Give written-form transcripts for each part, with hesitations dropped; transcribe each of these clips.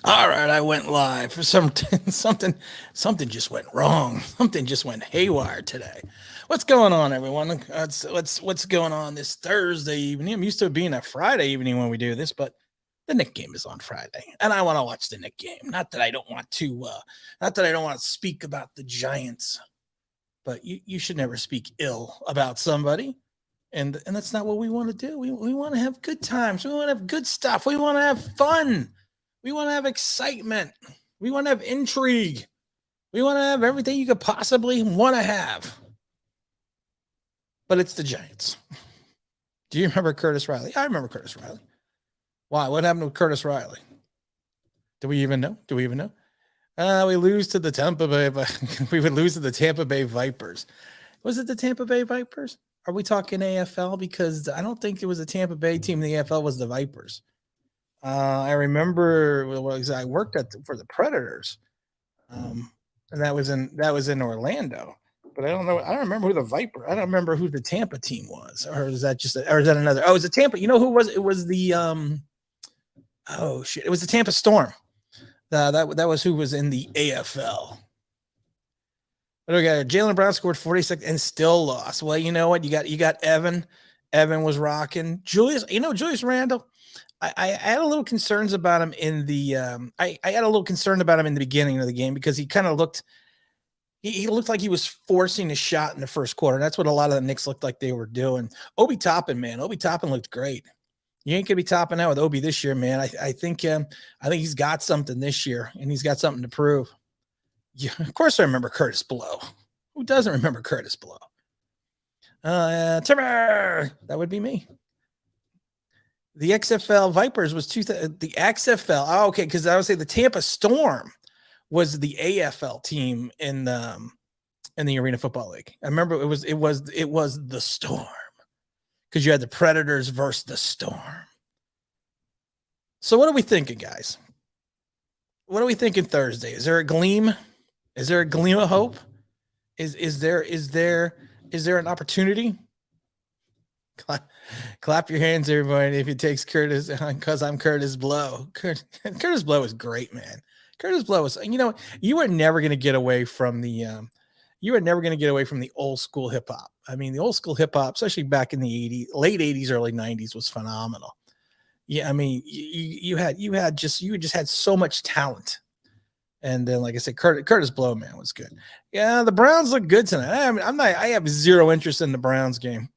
All right, I went live for some something just went wrong. Something just went haywire today. What's going on, everyone? What's going on this Thursday evening? I'm used to it being a Friday evening when we do this, but the Nick game is on Friday, and I want to watch the Nick game. Not that I don't want to speak about the Giants, but you should never speak ill about somebody. And that's not what we want to do. We want to have good times. We want to have good stuff. We want to have fun. We want to have excitement. We want to have intrigue. We want to have everything you could possibly want to have. But it's the Giants. Do you remember Curtis Riley? I remember Curtis Riley. Why? What happened with Curtis Riley? Do we even know? We lose to the Tampa Bay. We would lose to the Tampa Bay Vipers. Was it the Tampa Bay Vipers? Are we talking AFL? Because I don't think it was a Tampa Bay team. The AFL was the Vipers. I remember I worked for the Predators, and that was in Orlando. But I don't know. I don't remember who the Viper. I don't remember who the Tampa team was, or is that another? Oh, it was the Tampa. You know who was? It was the Oh shit! It was the Tampa Storm. That was who was in the AFL. But okay, Jaylen Brown scored 46 and still lost. Well, you know what? You got Evan. Evan was rocking. Julius Randle. I had a little concerns about him in the I had a little concern about him in the beginning of the game because he kind of looked he looked like he was forcing a shot in the first quarter. That's what a lot of the Knicks looked like they were doing. Obi Toppin looked great. You ain't gonna be topping out with Obi this year, man. I think he's got something this year, and he's got something to prove. Yeah, of course I remember Curtis Blow. Who doesn't remember Curtis Blow? Timber, that would be me. The XFL Vipers was the XFL. Oh, okay, because I would say the Tampa Storm was the AFL team in the Arena Football League. I remember it was the Storm because you had the Predators versus the Storm. So what are we thinking, guys? What are we thinking Thursday? Is there a gleam? Is there a gleam of hope? Is there an opportunity? Clap your hands, everybody, if it takes Curtis, because I'm Curtis Blow. Curtis Blow is great, man. Curtis Blow is, you are never going to get away from the old school hip hop. I mean, the old school hip hop, especially back in the 80s, late 80s, early 90s, was phenomenal. Yeah, I mean, you just had so much talent. And then, like I said, Curtis Blow, man, was good. Yeah, the Browns look good tonight. I have zero interest in the Browns game.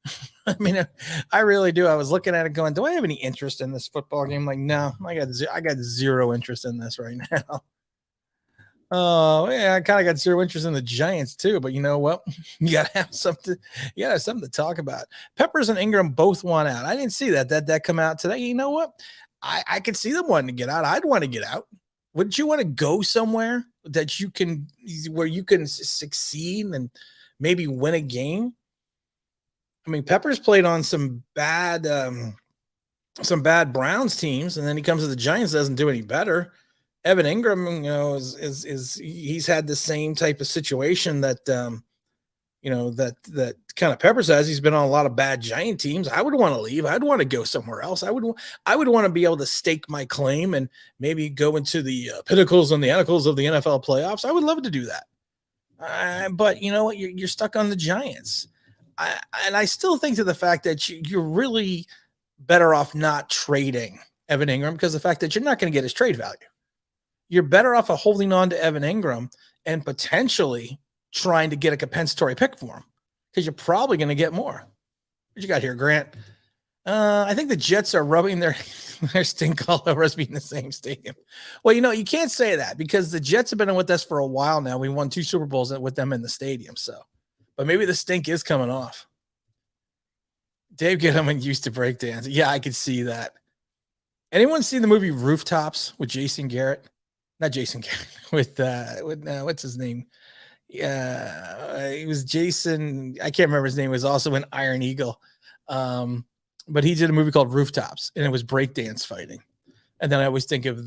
I mean, I really do. I was looking at it going, do I have any interest in this football game? Like, no, I got zero interest in this right now. Oh, yeah, I kind of got zero interest in the Giants too, but you know what? You gotta have something to talk about. Peppers and Ingram both want out. I didn't see that come out today. You know what? I could see them wanting to get out. I'd want to get out. Wouldn't you want to go somewhere where you can succeed and maybe win a game? I mean, Peppers played on some bad Browns teams, and then he comes to the Giants, doesn't do any better. Evan Ingram, he's had the same type of situation that that kind of Peppers has. He's been on a lot of bad Giant teams. I would want to leave. I'd want to go somewhere else. I would want to be able to stake my claim and maybe go into the pinnacles and the anacles of the NFL playoffs. I would love to do that. But you know what? You're stuck on the Giants. And I still think to the fact that you're really better off not trading Evan Ingram because the fact that you're not going to get his trade value. You're better off of holding on to Evan Ingram and potentially trying to get a compensatory pick for him because you're probably going to get more. What you got here, Grant? I think the Jets are rubbing their stink all over us being in the same stadium. Well, you can't say that because the Jets have been with us for a while now. We won 2 Super Bowls with them in the stadium. So, but maybe the stink is coming off. Dave Gettleman used to break dance. Yeah, I could see that. Anyone see the movie Rooftops with Jason Garrett? Not Jason Garrett, with what's his name? Yeah, it was Jason. I can't remember his name. It was also in Iron Eagle. But he did a movie called Rooftops, and it was breakdance fighting. And then I always think of I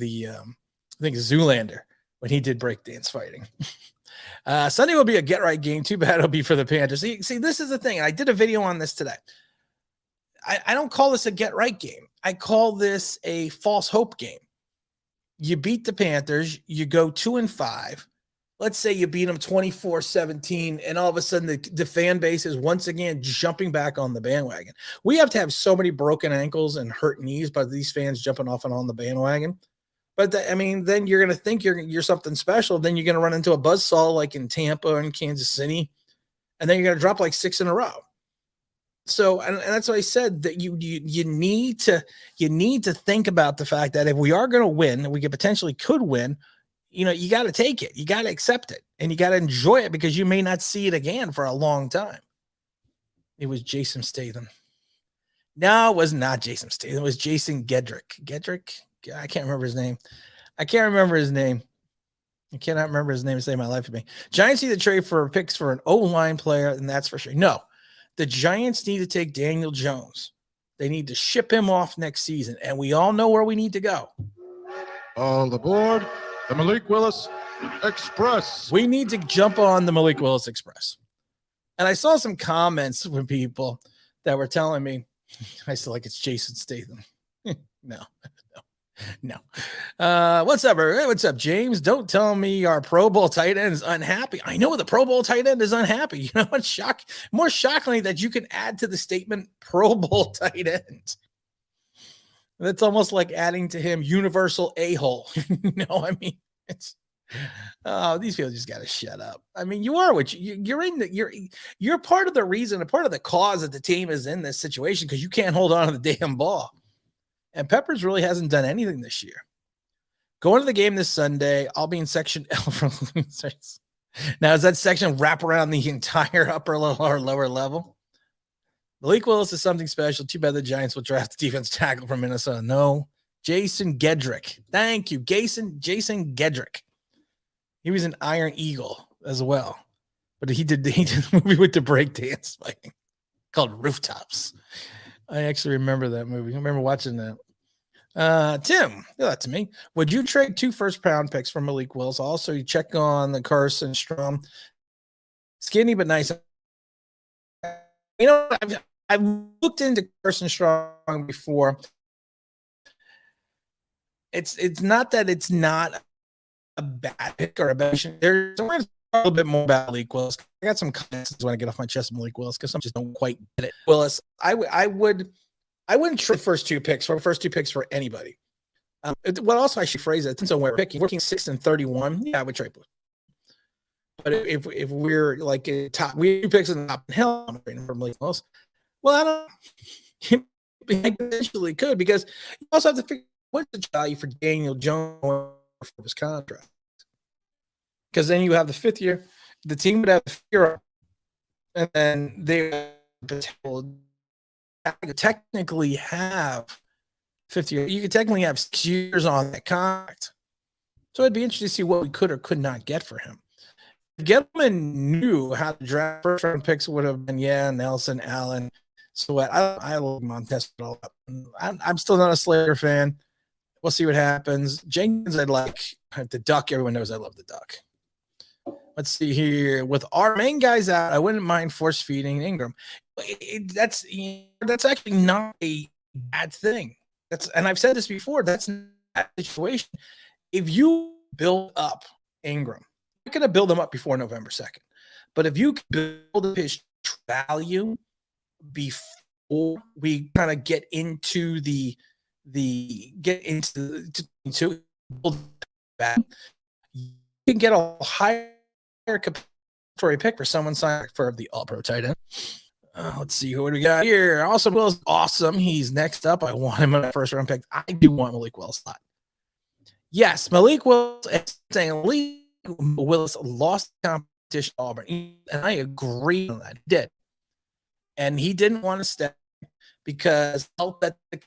think Zoolander when he did breakdance fighting. Sunday will be a get-right game. Too bad it'll be for the Panthers. See, this is the thing. I did a video on this today. I don't call this a get-right game. I call this a false hope game. you beat the Panthers, you go 2-5. Let's say you beat them 24-17, and all of a sudden the fan base is once again jumping back on the bandwagon. We have to have so many broken ankles and hurt knees by these fans jumping off and on the bandwagon. But then you're going to think you're something special. Then you're going to run into a buzzsaw like in Tampa and Kansas City, and then you're going to drop like 6 in a row. So, and that's why I said that you need to think about the fact that if we are going to win, and we could win, you got to take it, you got to accept it, and you got to enjoy it because you may not see it again for a long time. It was Jason Statham. No, it was not Jason Statham. It was Jason Gedrick. I can't remember his name. I cannot remember his name to save my life for me. Giants need to trade for picks for an O-line player, and that's for sure. No, the Giants need to take Daniel Jones. They need to ship him off next season, and we all know where we need to go. All aboard the Malik Willis Express. We need to jump on the Malik Willis Express. And I saw some comments from people that were telling me, I still like it's Jason Statham. No. What's up, everybody? What's up, James? Don't tell me our Pro Bowl tight end is unhappy. I know the Pro Bowl tight end is unhappy. You know what's more shockingly that you can add to the statement Pro Bowl tight end. That's almost like adding to him universal a-hole. It's these people just got to shut up. I mean, you are what you're part of the reason, a part of the cause that the team is in this situation because you can't hold on to the damn ball. And Peppers really hasn't done anything this year. Going to the game this Sunday, I'll be in section L for losers. Now, does that section wrap around the entire upper or lower level? Malik Willis is something special. Too bad the Giants will draft the defense tackle from Minnesota. No. Jason Gedrick. Thank you, Jason Gedrick. He was an Iron Eagle as well. But he did a movie with the breakdance fighting called Rooftops. I actually remember that movie. I remember watching that. Tim, that to me. Would you trade 2 first-round picks for Malik Willis? Also, you check on the Carson Strong. Skinny but nice. I've looked into Carson Strong before. It's not that it's not a bad pick or a bad pick. There's a little bit more about Malik Willis. I got some comments when I get off my chest of Malik Willis because some just don't quite get it. Willis, I wouldn't trade first two picks for anybody. What also I should phrase it? So we're working 6 and 31. Yeah, I would trade. But if we're like top, we have 2 picks in the top, hell, I'm trading for Malik Willis. Well, I don't. He potentially could because you also have to figure what's the value for Daniel Jones for his contract. Because then you have the 5th year, the team would have the year, and then they would technically have 5th year. You could technically have 6 years on that contract. So it'd be interesting to see what we could or could not get for him. If Gettleman knew how to draft first round picks, would have been Nelson, Allen, Sweat. I love Montez it all up. I'm still not a Slater fan. We'll see what happens. Jenkins, I'd like the Duck. Everyone knows I love the Duck. Let's see here. With our main guys out, I wouldn't mind force feeding Ingram. That's actually not a bad thing. And I've said this before. That's not a situation. If you build up Ingram, you're going to build him up before November 2nd. But if you build his value before we kind of get into to build back, you can get a higher compensatory pick for someone signed for the All-Pro tight end. Let's see what we got here. Also, Will's awesome. He's next up. I want him in a first-round pick. I do want Malik Willis a lot. Yes, Malik Willis. Saying Malik Willis lost competition to Auburn, and I agree on that. He did, and he didn't want to step because felt that the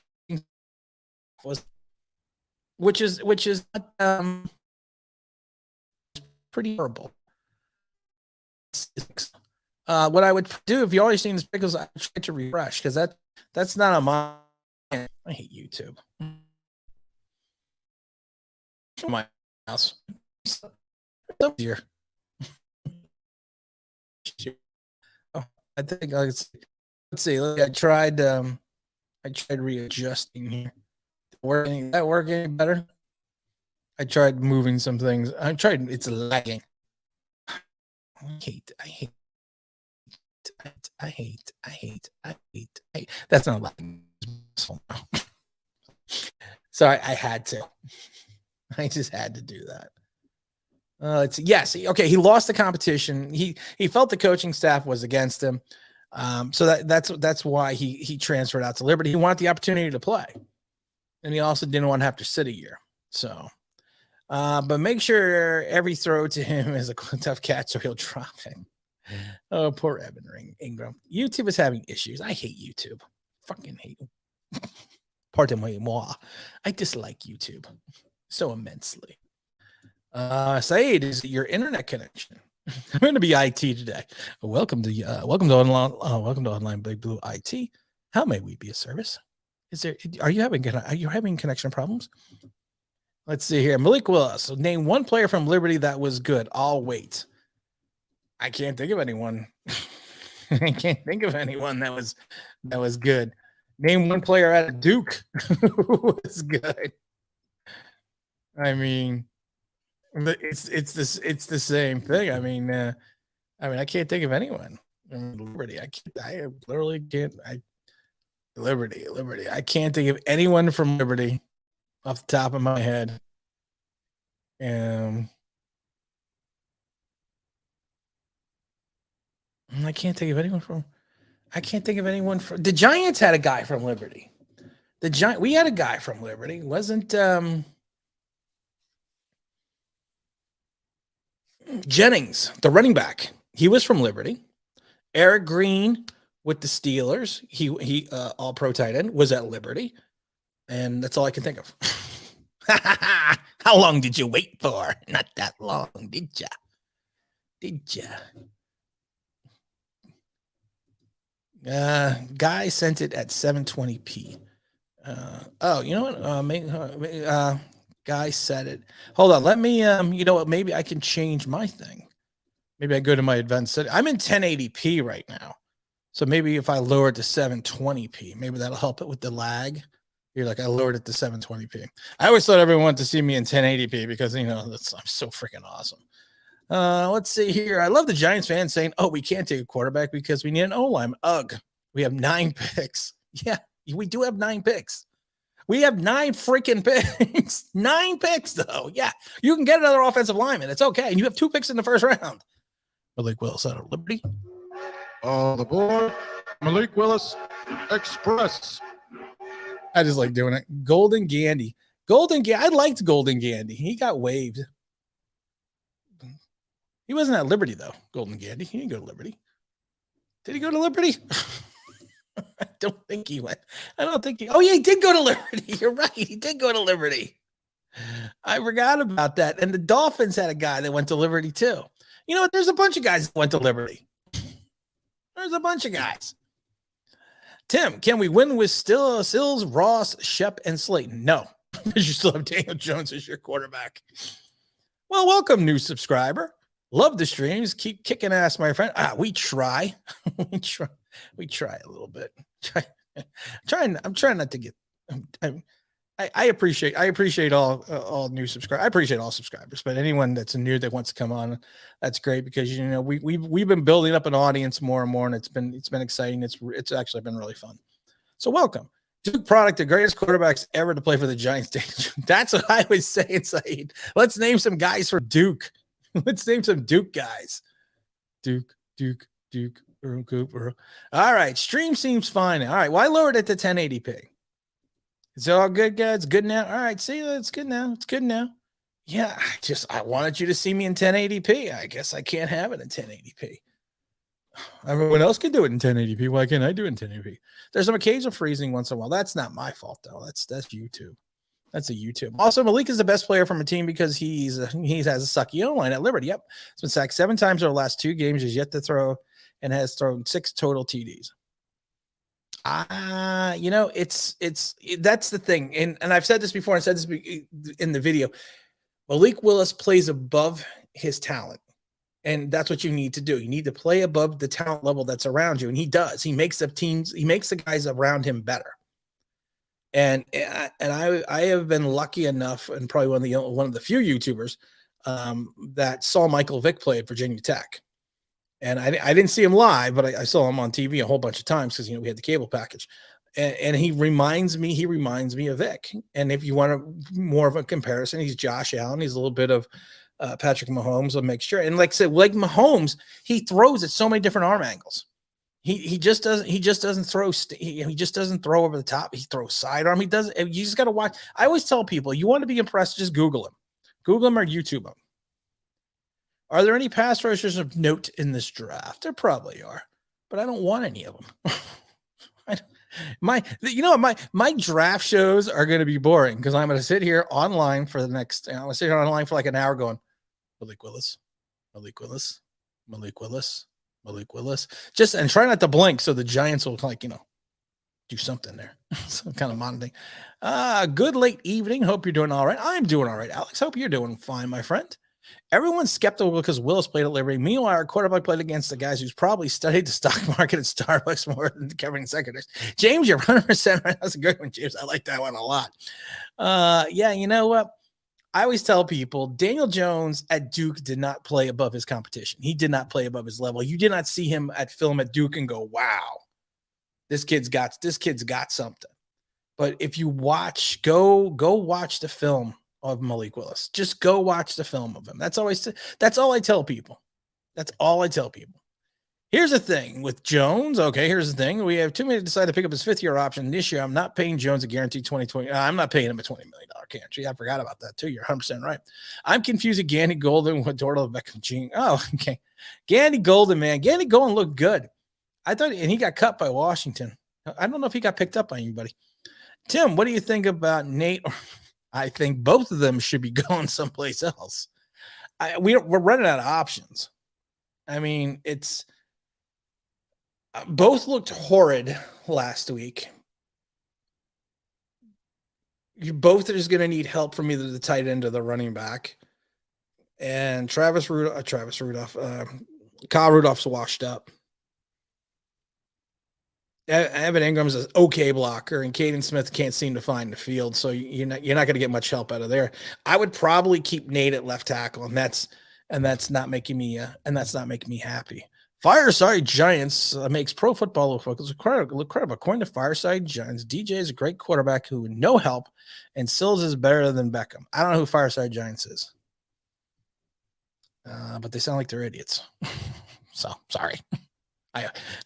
was, which is pretty horrible. What I would do if you always seen this pickles, I try to refresh because that's not on my. I hate YouTube. My house. Here. Oh, I think let's see. I tried readjusting here. That work any better? I tried moving some things. It's lagging. I hate. That's not lagging. Sorry, I had to. I just had to do that. Yes. Okay. He lost the competition. He felt the coaching staff was against him. So that's why he transferred out to Liberty. He wanted the opportunity to play, and he also didn't want to have to sit a year. So, but make sure every throw to him is a tough catch, so he'll drop it. Oh, poor Evan Ingram. YouTube is having issues. I hate YouTube. Fucking hate it. Pardon-moi. I dislike YouTube so immensely. Saeed, is it your internet connection? I'm going to be IT today. Welcome to online Big Blue IT. How may we be of service? Are you having connection problems? Let's see here. Malik Willis. So name one player from Liberty that was good. I'll wait. I can't think of anyone. I can't think of anyone that was good. Name one player out of Duke who was good. I mean, it's the same thing. I mean, I can't think of anyone. Liberty. I literally can't. Liberty. I can't think of anyone from Liberty off the top of my head. I can't think of anyone from. The Giants had a guy from Liberty. We had a guy from Liberty. Wasn't Jennings, the running back. He was from Liberty. Eric Green with the Steelers. He all pro tight end was at Liberty. And that's all I can think of. How long did you wait for? Not that long, did ya? Guy sent it at 720p. You know what? Guy said it. Hold on. Let me, you know what? Maybe I can change my thing. Maybe I go to my advanced setting. I'm in 1080p right now. So maybe if I lower it to 720p, maybe that'll help it with the lag. You're like, I lowered it to 720p. I always thought everyone wanted to see me in 1080p because, I'm so freaking awesome. Let's see here. I love the Giants fans saying, oh, we can't take a quarterback because we need an O-line. Ugh. We have 9 picks. Yeah, we do have 9 picks. We have 9 freaking picks. 9 picks, though. Yeah, you can get another offensive lineman. It's okay. And you have 2 picks in the first round. Malik Willis out of Liberty. On the board, Malik Willis, Express. I just like doing it. Golden Gandy. I liked Golden Gandy. He got waived. He wasn't at Liberty, though, Golden Gandy. He didn't go to Liberty. Did he go to Liberty? I don't think he went. Oh, yeah, he did go to Liberty. You're right. He did go to Liberty. I forgot about that. And the Dolphins had a guy that went to Liberty, too. You know what? There's a bunch of guys that went to Liberty. There's a bunch of guys. Tim, can we win with Sills, Ross, Shep, and Slayton? No, because you still have Daniel Jones as your quarterback. Well, welcome, new subscriber. Love the streams. Keep kicking ass, my friend. We try. we try a little bit. I'm trying not to get. I appreciate all new subscribers. I appreciate all subscribers, but anyone that's new that wants to come on, that's great because we've been building up an audience more and more, and it's been exciting. It's actually been really fun. So welcome. Duke product, the greatest quarterbacks ever to play for the Giants. That's what I was saying, Saeed. Let's name some guys for Duke. Let's name some Duke guys. Duke. Cooper. All right. Stream seems fine. All right. Well, I lowered it to 1080p. Is it all good, guys? It's good now. All right. See, it's good now. Yeah. I wanted you to see me in 1080p. I guess I can't have it in 1080p. Everyone else can do it in 1080p. Why can't I do it in 1080p? There's some occasional freezing once in a while. That's not my fault, though. That's YouTube. That's a YouTube. Also, Malik is the best player from a team because he has a sucky O-line at Liberty. Yep. It's been sacked 7 times over the last 2 games. He's yet to throw and has thrown 6 total TDs. That's the thing. And I've said this before. I said this in the video. Malik Willis plays above his talent. And that's what you need to do. You need to play above the talent level that's around you. And he does. He makes the guys around him better. I have been lucky enough, and probably one of the few YouTubers that saw Michael Vick play at Virginia Tech. And I didn't see him live, but I saw him on TV a whole bunch of times because we had the cable package. And he reminds me of Vic. And if you want more of a comparison, he's Josh Allen. He's a little bit of Patrick Mahomes, a mixture. And like I said, like Mahomes, he throws at so many different arm angles. He just doesn't throw. He just doesn't throw over the top. He throws sidearm. He doesn't. You just got to watch. I always tell people, you want to be impressed, just Google him, or YouTube him. Are there any pass rushers of note in this draft? There probably are, but I don't want any of them. My draft shows are going to be boring because I'm going to sit here online for the next. I'm going to sit here online for like an hour going, Malik Willis, Malik Willis, Malik Willis, Malik Willis, just and try not to blink so the Giants will do something there. Some kind of monitoring. Good late evening. Hope you're doing all right. I'm doing all right, Alex. Hope you're doing fine, my friend. Everyone's skeptical because Willis played at Liberty. Meanwhile, our quarterback played against the guys who's probably studied the stock market at Starbucks more than covering secondaries. James, you're 100% right. That's a good one, James. I like that one a lot. Yeah, you know what? I always tell people Daniel Jones at Duke did not play above his competition. He did not play above his level. You did not see him at film at Duke and go, wow, this kid's got something. But if you watch, go watch the film of Malik Willis. Just go watch the film of him. That's all I tell people. That's all I tell people. Here's the thing with Jones. Okay, here's the thing. We have 2 minutes to decide to pick up his 5th-year option this year. I'm not paying Jones a guaranteed 2020. I'm not paying him a $20 million guarantee. I forgot about that too. You're 100% right. I'm confusing Gandy Golden with Dortmund Beckham Jr. Oh, okay. Gandy Golden, man. Gandy Golden looked good. I thought, and he got cut by Washington. I don't know if he got picked up by anybody. Tim, what do you think about Nate? I think both of them should be going someplace else. We're running out of options. I mean, it's both looked horrid last week. You both are just going to need help from either the tight end or the running back. And Kyle Rudolph's washed up. Evan Ingram's an okay blocker, and Caden Smith can't seem to find the field, so you're not going to get much help out of there. I would probably keep Nate at left tackle, and that's not making me happy. Fireside Giants makes Pro Football look credible. According to Fireside Giants, DJ is a great quarterback who no help, and Sills is better than Beckham. I don't know who Fireside Giants is, but they sound like they're idiots. So sorry.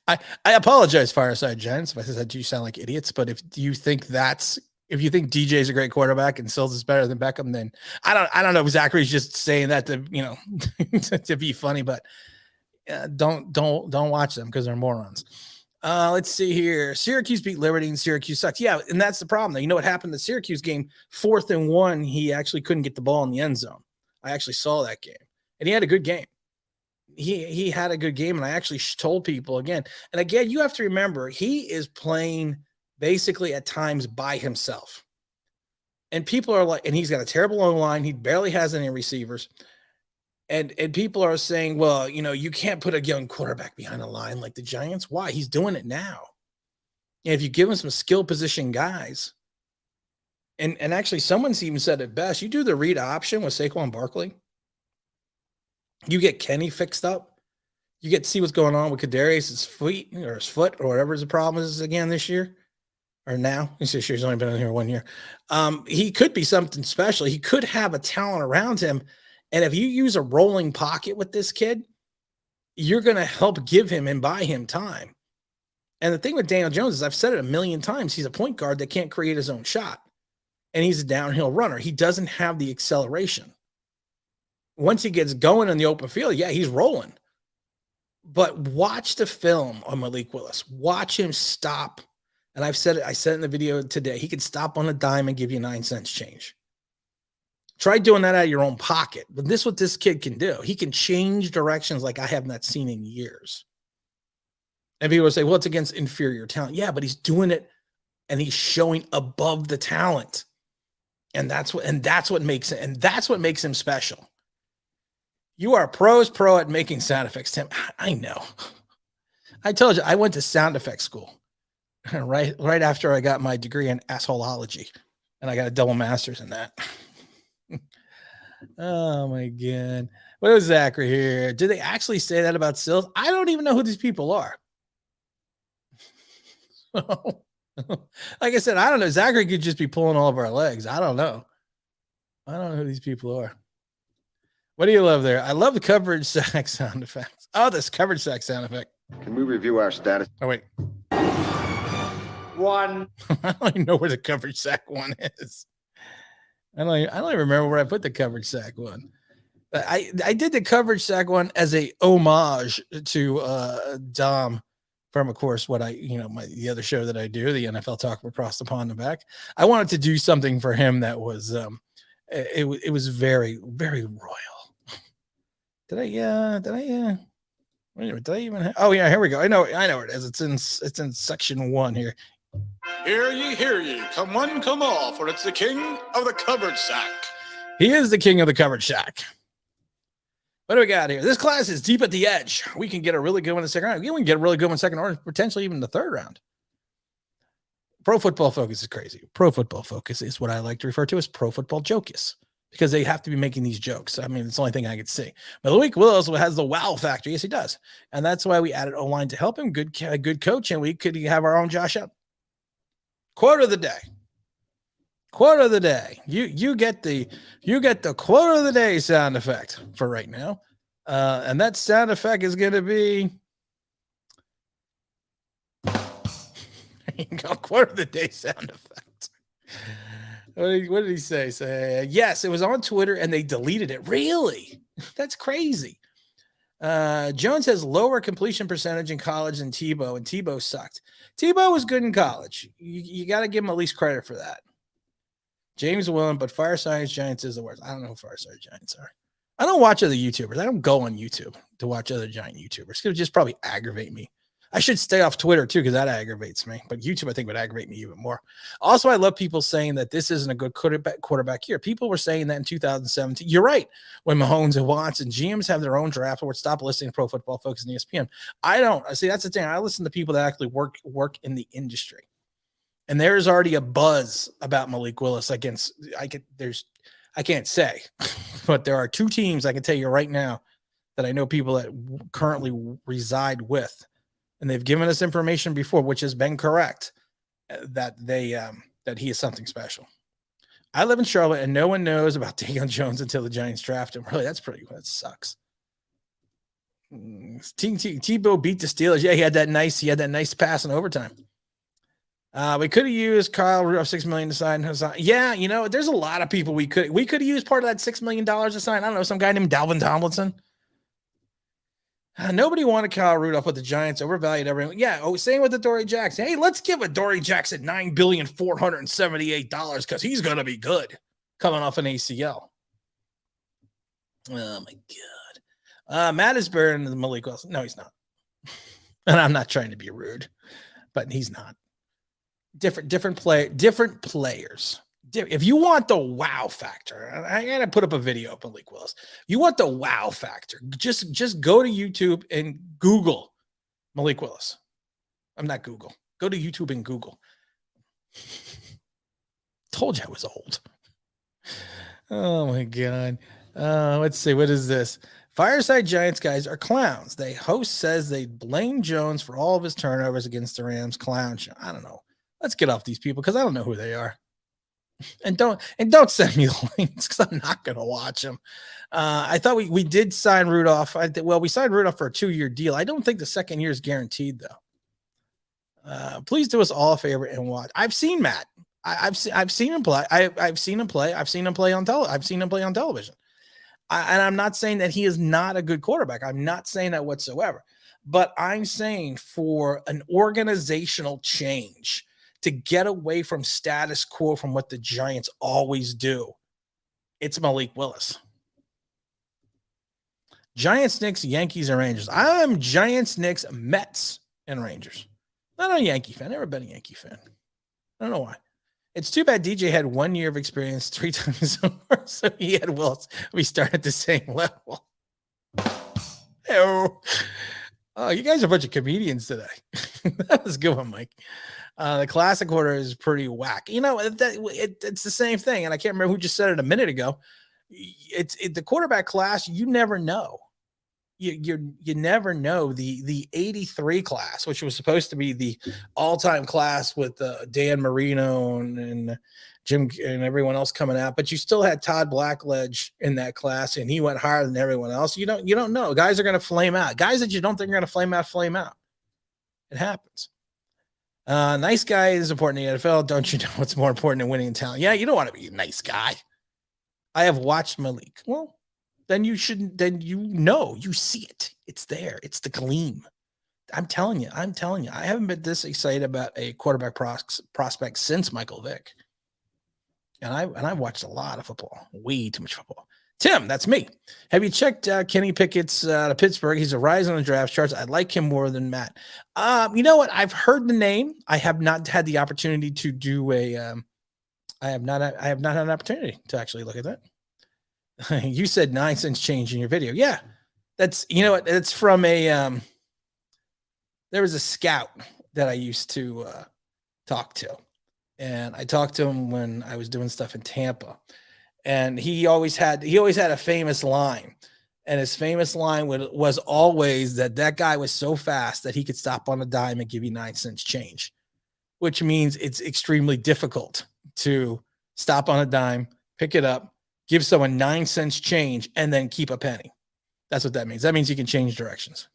I apologize, Fireside Giants, if I said you sound like idiots. But if you think DJ is a great quarterback and Sills is better than Beckham, then I don't know. Zachary's just saying that to to be funny, but don't watch them because they're morons. Let's see here. Syracuse beat Liberty and Syracuse sucks. Yeah, and that's the problem. Though. You know what happened? The Syracuse game, 4th and 1, he actually couldn't get the ball in the end zone. I actually saw that game, and he had a good game. He had a good game, and I actually told people again. And again, you have to remember, he is playing basically at times by himself. And people are like, and he's got a terrible long line. He barely has any receivers. And people are saying, well, you can't put a young quarterback behind a line like the Giants. Why? He's doing it now. And if you give him some skill position guys, and actually someone's even said it best, you do the read option with Saquon Barkley. You get Kenny fixed up. You get to see what's going on with Kadarius' foot or whatever the problem is again this year or now. This year he's only been in here 1 year. He could be something special. He could have a talent around him. And if you use a rolling pocket with this kid, you're going to help give him and buy him time. And the thing with Daniel Jones is I've said it a million times. He's a point guard that can't create his own shot. And he's a downhill runner. He doesn't have the acceleration. Once he gets going in the open field, yeah, he's rolling. But watch the film on Malik Willis. Watch him stop. And I said it in the video today. He could stop on a dime and give you 9 cents change. Try doing that out of your own pocket. But this is what this kid can do. He can change directions like I have not seen in years. And people will say, well, it's against inferior talent. Yeah, but he's doing it and he's showing above the talent. And that's what makes him special. You are pro at making sound effects, Tim. I know. I told you, I went to sound effects school. right after I got my degree in assholeology, and I got a double master's in that. Oh my god. What was Zachary here? Did they actually say that about Sills? I don't even know who these people are. Like I said, I don't know. Zachary could just be pulling all of our legs. I don't know. I don't know who these people are. What do you love there? I love the coverage sack sound effects. Oh, this coverage sack sound effect. Can we review our status? Oh, wait. One. I don't even know where the coverage sack one is. I don't even remember where I put the coverage sack one. I did the coverage sack one as a homage to Dom from, of course, what the other show that I do, the NFL Talk from Across the Pond and Back. I wanted to do something for him that was it was very, very royal. Did I even oh yeah, here we go. I know where it is. It's in section 1 here. Hear ye, come one, come all, for it's the king of the coverage sack. He is the king of the coverage sack. What do we got here? This class is deep at the edge. We can get a really good one in the second round. We can get a really good one in the second or potentially even the third round. Pro Football Focus is crazy. Pro Football Focus is what I like to refer to as Pro Football Jokes, because they have to be making these jokes. I mean, it's the only thing I could see. But Willis has the wow factor. Yes, he does. And that's why we added O-line to help him. Good coach, and we could have our own Josh Allen. Quote of the day. Quote of the day. You get the quote of the day sound effect for right now. And that sound effect is going to be quote of the day sound effect. What did he say? Say yes, it was on Twitter and they deleted it. Really? That's crazy. Jones has lower completion percentage in college than Tebow, and Tebow sucked. Tebow was good in college. You got to give him at least credit for that. James Willen, but Fireside Giants is the worst. I don't know who Fireside Giants are. I don't watch other YouTubers. I don't go on YouTube to watch other giant YouTubers. It would just probably aggravate me. I should stay off Twitter too, because that aggravates me. But YouTube, I think, would aggravate me even more. Also, I love people saying that this isn't a good quarterback year. People were saying that in 2017. You're right. When Mahomes and Watts and GMs have their own draft, or stop listening to Pro Football Focus and ESPN. I don't. See, that's the thing. I listen to people that actually work in the industry. And there's already a buzz about Malik Willis I can't say, but there are 2 teams I can tell you right now that I know people that currently reside with, and they've given us information before, which has been correct, that he is something special. I live in Charlotte, and no one knows about Daniel Jones until the Giants draft him. Really, that sucks. Tebow beat the Steelers. Yeah, he had that nice pass in overtime. We could have used Kyle Rudolph $6 million to sign. Yeah, there's a lot of people we could have used part of that $6 million to sign. I don't know, some guy named Dalvin Tomlinson. Nobody wanted Kyle Rudolph, but the Giants overvalued everyone. Yeah, same with the Dory Jackson. Hey, let's give a Dory Jackson $9,478,000 because he's gonna be good coming off an ACL. Oh my god. Matt is better than Malik Wilson. No, he's not. And I'm not trying to be rude, but he's not. Different players. If you want the wow factor, I gotta put up a video of Malik Willis. You want the wow factor, just go to YouTube and Google Malik Willis. I'm not Google. Go to YouTube and Google. Told you I was old. Oh my god. Let's see. What is this? Fireside Giants guys are clowns. The host says they blame Jones for all of his turnovers against the Rams. Clown show. I don't know. Let's get off these people because I don't know who they are. And don't send me the links because I'm not going to watch them. I thought we did sign Rudolph. We signed Rudolph for a 2-year deal. I don't think the second year is guaranteed though. Please do us all a favor and watch. I've seen Matt. I've seen him play. I've seen him play. I've seen him play on television. And I'm not saying that he is not a good quarterback. I'm not saying that whatsoever. But I'm saying for an organizational change, to get away from status quo, from what the Giants always do, it's Malik Willis. Giants, Knicks, Yankees, and Rangers. I'm Giants, Knicks, Mets, and Rangers. Not a Yankee fan. Never been a Yankee fan. I don't know why. It's too bad DJ had 1 year of experience 3 times over, so he had Willis. We start at the same level. Oh. Oh, you guys are a bunch of comedians today. That was a good one, Mike. The classic order is pretty whack. It's the same thing, and I can't remember who just said it a minute ago. The quarterback class. You never know. You never know. The 83 class, which was supposed to be the all-time class with Dan Marino and Jim and everyone else coming out, but you still had Todd Blackledge in that class, and he went higher than everyone else. You don't know. Guys are going to flame out. Guys that you don't think are going to flame out. It happens. Nice guy is important in the NFL. Don't you know what's more important than winning in talent? Yeah, you don't want to be a nice guy. I have watched Malik. Well, then you shouldn't. Then you see it. It's there. It's the gleam. I'm telling you. I haven't been this excited about a quarterback prospect since Michael Vick. And I watched a lot of football, way too much football. Tim, that's me. Have you checked Kenny Pickett's to Pittsburgh? He's a rise on the draft charts. I like him more than Matt. You know what? I've heard the name. I have not had the opportunity to do I have not had an opportunity to actually look at that. You said 9 cents change in your video. Yeah, that's it's from a. There was a scout that I used to talk to. And I talked to him when I was doing stuff in Tampa, and he always had a famous line, and his famous line was always that guy was so fast that he could stop on a dime and give you 9 cents change, which means it's extremely difficult to stop on a dime, pick it up, give someone 9 cents change, and then keep a penny. That's what that means. That means you can change directions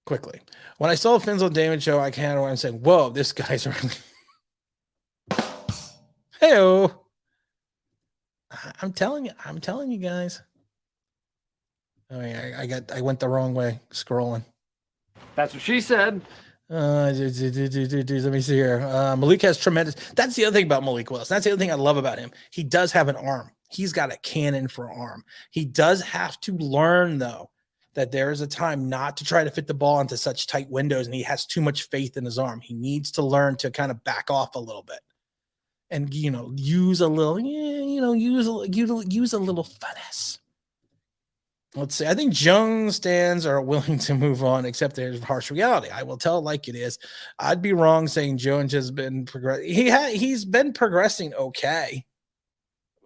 quickly. When I saw Finzel Damon show, I kind of said, "Whoa, this guy's really." Hey-o. I'm telling you guys. Oh yeah, I went the wrong way scrolling. That's what she said. Let me see here. Malik has tremendous. That's the other thing about Malik Willis. That's the other thing I love about him. He does have an arm. He's got a cannon for an arm. He does have to learn, though, that there is a time not to try to fit the ball into such tight windows, and he has too much faith in his arm. He needs to learn to kind of back off a little bit. And use a little, use a little finesse. Let's see. I think Jones stands are willing to move on, except there's harsh reality. I will tell it like it is. I'd be wrong saying Jones has been progressing. He's been progressing okay,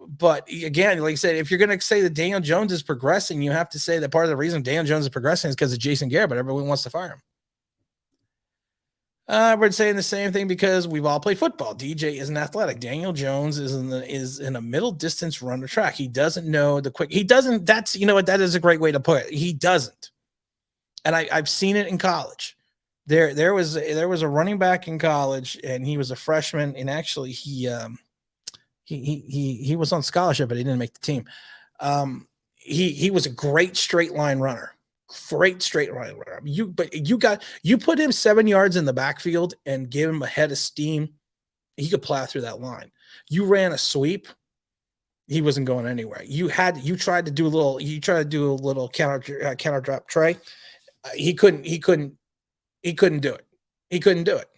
but again, like I said, if you're going to say that Daniel Jones is progressing, you have to say that part of the reason Daniel Jones is progressing is because of Jason Garrett, but everyone wants to fire him. We're saying the same thing because we've all played football. DJ isn't athletic. Daniel Jones is in a middle distance runner track. He doesn't know the quick. He doesn't. That's that is a great way to put it. He doesn't. And I've seen it in college. There was a running back in college, and he was a freshman. And actually, he was on scholarship, but he didn't make the team. He was a great straight line runner. Great straight line runner. You put him 7 yards in the backfield and give him a head of steam, he could plow through that line. You ran a sweep, he wasn't going anywhere. You tried to do a little counter drop tray. He couldn't do it. He couldn't do it.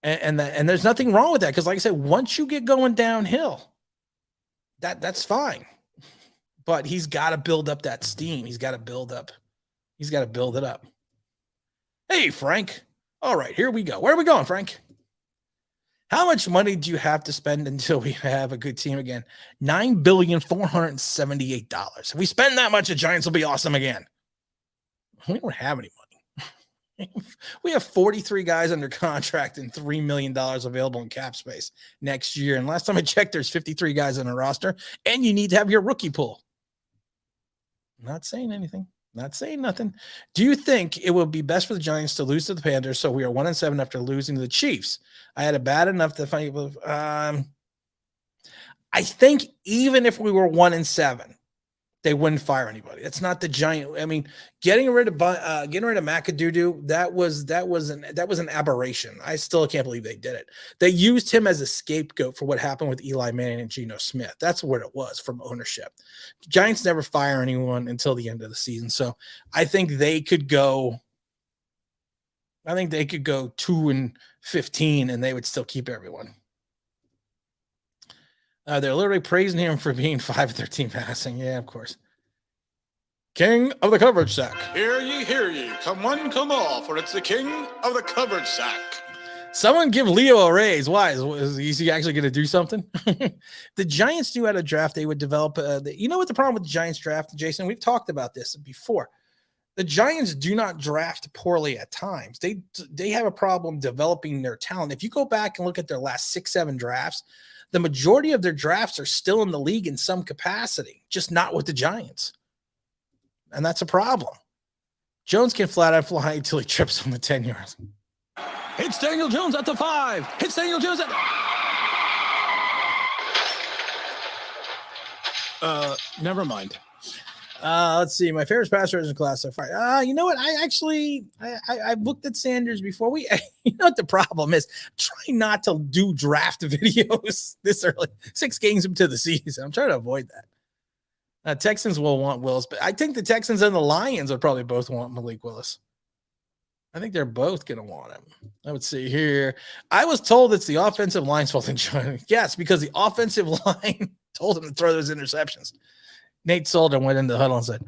And there's nothing wrong with that, because like I said, once you get going downhill, that's fine. But he's got to build up that steam. He's got to build it up. Hey, Frank. All right, here we go. Where are we going, Frank? How much money do you have to spend until we have a good team again? $9,478,000. If we spend that much, the Giants will be awesome again. We don't have any money. We have 43 guys under contract and $3 million available in cap space next year. And last time I checked, there's 53 guys on a roster, and you need to have your rookie pool. Not saying anything. Not saying nothing. Do you think it would be best for the Giants to lose to the Panthers so we are 1-7 after losing to the Chiefs? I had it bad enough to find. I think even if we were 1-7, they wouldn't fire anybody. That's not the Giant. I mean, getting rid of McAdoo, that was an aberration. I still can't believe they did it. They used him as a scapegoat for what happened with Eli Manning and Geno Smith. That's what it was from ownership. Giants never fire anyone until the end of the season. So I think they could go 2-15 and they would still keep everyone. They're literally praising him for being 5-13 passing. Yeah, of course. King of the coverage sack. Hear ye, come one, come all, for it's the king of the coverage sack. Someone give Leo a raise. Why? Is he actually going to do something? The Giants knew how to draft. They would develop. You know what the problem with the Giants draft, Jason? We've talked about this before. The Giants do not draft poorly at times. They have a problem developing their talent. If you go back and look at their last 6-7 drafts, the majority of their drafts are still in the league in some capacity, just not with the Giants. And that's a problem. Jones can flat out fly until he trips on the 10 yards. It's Daniel Jones at the 5. It's Daniel Jones at... Never mind. Let's see. My favorite pass rush in class so far. You know what? I've looked at Sanders before. You know what the problem is? Try not to do draft videos this early. 6 games into the season. I'm trying to avoid that. Texans will want Willis, but I think the Texans and the Lions would probably both want Malik Willis. I think they're both going to want him. I would see here. I was told it's the offensive line's fault. Yes, because the offensive line told him to throw those interceptions. Nate Solder went into the huddle and said,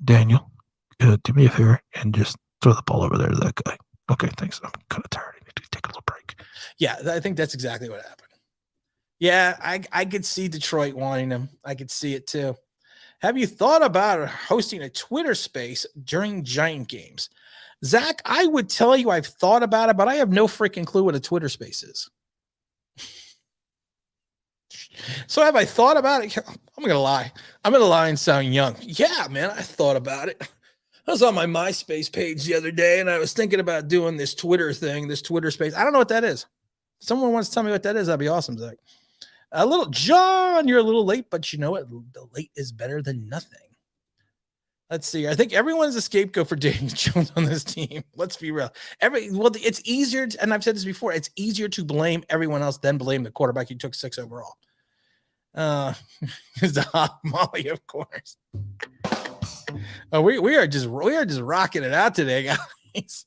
Daniel, do me a favor and just throw the ball over there to that guy. Okay, thanks. I'm kind of tired. I need to take a little break. Yeah, I think that's exactly what happened. Yeah, I could see Detroit wanting him. I could see it too. Have you thought about hosting a Twitter space during Giant games? Zach, I would tell you I've thought about it, but I have no freaking clue what a Twitter space is. So have I thought about it? I'm going to lie. I'm going to lie and sound young. Yeah, man, I thought about it. I was on my MySpace page the other day, and I was thinking about doing this Twitter thing, this Twitter space. I don't know what that is. If someone wants to tell me what that is, that'd be awesome, Zach. A little John, you're a little late, but you know what? The late is better than nothing. Let's see. I think everyone's a scapegoat for Daniel Jones on this team. Let's be real. It's easier, and I've said this before, it's easier to blame everyone else than blame the quarterback you took 6 overall. Is the hot Molly, of course. We are just rocking it out today, guys.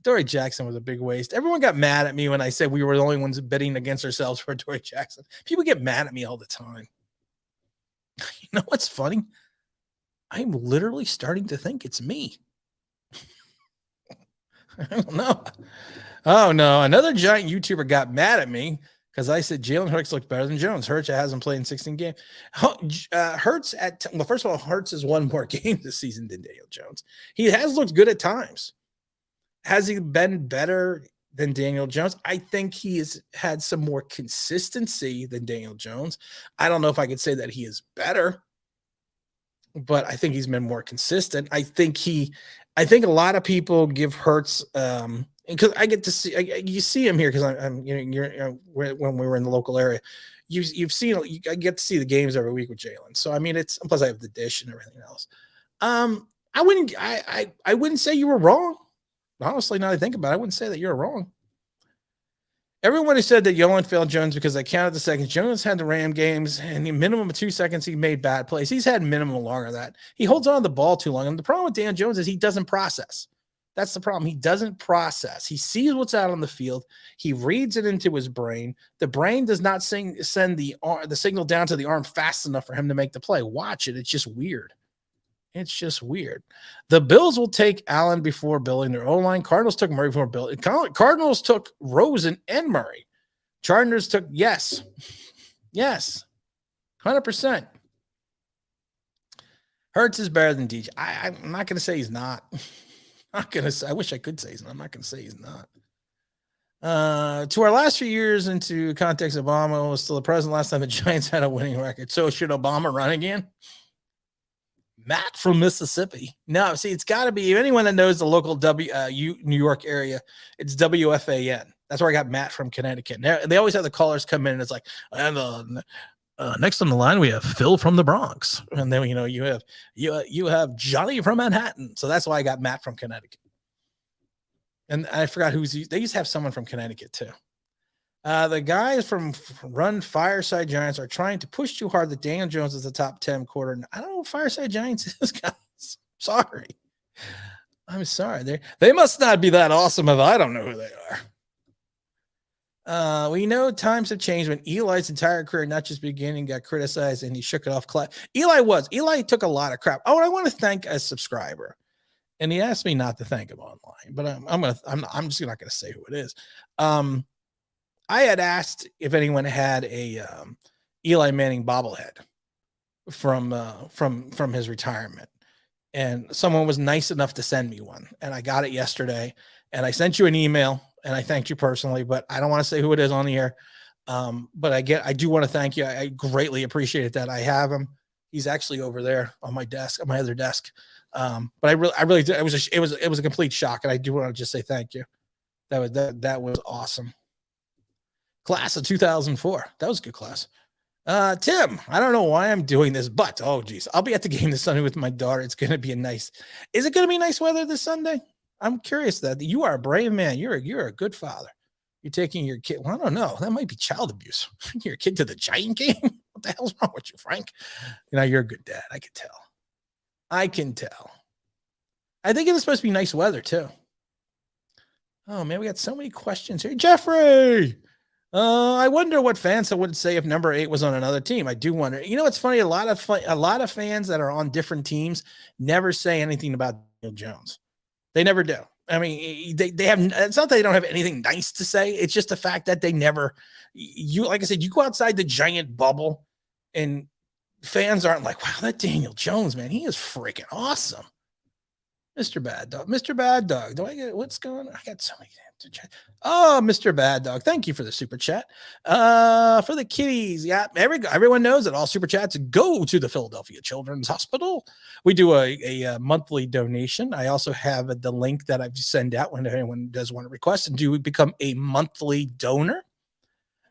Dory Jackson was a big waste. Everyone got mad at me when I said we were the only ones betting against ourselves for Dory Jackson. People get mad at me all the time. You know what's funny? I'm literally starting to think it's me. I don't know. Oh, no. Another Giant YouTuber got mad at me because I said Jalen Hurts looked better than Jones. Hurts hasn't played in 16 games. Hurts first of all, Hurts has won more games this season than Daniel Jones. He has looked good at times. Has he been better than Daniel Jones? I think he has had some more consistency than Daniel Jones. I don't know if I could say that he is better, but I think he's been more consistent. I think a lot of people give Hurts, because I get to see, you see him here because I'm when we were in the local area, you've seen, I get to see the games every week with Jalen. So I mean, plus I have the dish and everything else. I wouldn't say you were wrong. Honestly, now that I think about it, I wouldn't say that you're wrong. Everyone who said that Yolan failed Jones because they counted the seconds. Jones had the Ram games, and the minimum of 2 seconds he made bad plays. He's had minimum longer than that. He holds on to the ball too long. And the problem with Dan Jones is he doesn't process. That's the problem. He doesn't process. He sees what's out on the field. He reads it into his brain. The brain does not send the signal down to the arm fast enough for him to make the play. Watch it. It's just weird. It's just weird. The Bills will take Allen before building their O-line. Cardinals took Murray before building. Cardinals took Rosen and Murray. Chargers took, yes, 100%. Hurts is better than DJ. I'm not going to say he's not. I wish I could say he's not. I'm not going to say he's not. To our last few years into context, Obama was still the president last time the Giants had a winning record. So should Obama run again? Matt from Mississippi. No, see, it's got to be anyone that knows the local New York area. It's WFAN. That's where I got Matt from Connecticut. They always have the callers come in, and it's like, and next on the line we have Phil from the Bronx, and then you have Johnny from Manhattan. So that's why I got Matt from Connecticut. And I forgot they used to have someone from Connecticut too. The guys from Run Fireside Giants are trying to push too hard that Daniel Jones is the top 10 quarter. I don't know what Fireside Giants is, guys. Sorry. I'm sorry. They must not be that awesome if I don't know who they We know times have changed when Eli's entire career, not just beginning, got criticized and he shook it off. Eli took a lot of crap. Oh, and I want to thank a subscriber, and he asked me not to thank him online, but I'm just not going to say who it is. I had asked if anyone had a Eli Manning bobblehead from his retirement, and someone was nice enough to send me one, and I got it yesterday, and I sent you an email. And I thanked you personally, but I don't want to say who it is on the air. But I do want to thank you. I greatly appreciate that. I have him. He's actually over there on my desk, on my other desk. But I really did. It was a complete shock. And I do want to just say thank you. That was awesome. Class of 2004. That was a good class. Tim, I don't know why I'm doing this, but oh geez, I'll be at the game this Sunday with my daughter. It's going to be is it going to be nice weather this Sunday? I'm curious that you are a brave man. You're a good father. You're taking your kid. Well, I don't know. That might be child abuse. Your kid to the Giant game. What the hell's wrong with you, Frank? You're a good dad. I can tell. I think it's supposed to be nice weather too. Oh man, we got so many questions here. Jeffrey, I wonder what fans would say if number 8 was on another team. I do wonder. It's funny. A lot of fans that are on different teams never say anything about Daniel Jones. They never do. I mean, they have. It's not that they don't have anything nice to say. It's just the fact that they never. Like I said, you go outside the Giant bubble, and fans aren't like, "Wow, that Daniel Jones, man, he is freaking awesome." Mr. Bad Dog, Mr. Bad Dog. Do I get what's going on? I got so many to chat. Oh, Mr. Bad Dog, thank you for the super chat. For the kiddies, yeah, everyone knows that all super chats go to the Philadelphia Children's Hospital. We do a monthly donation. I also have the link that I send out when anyone does want to request and do become a monthly donor.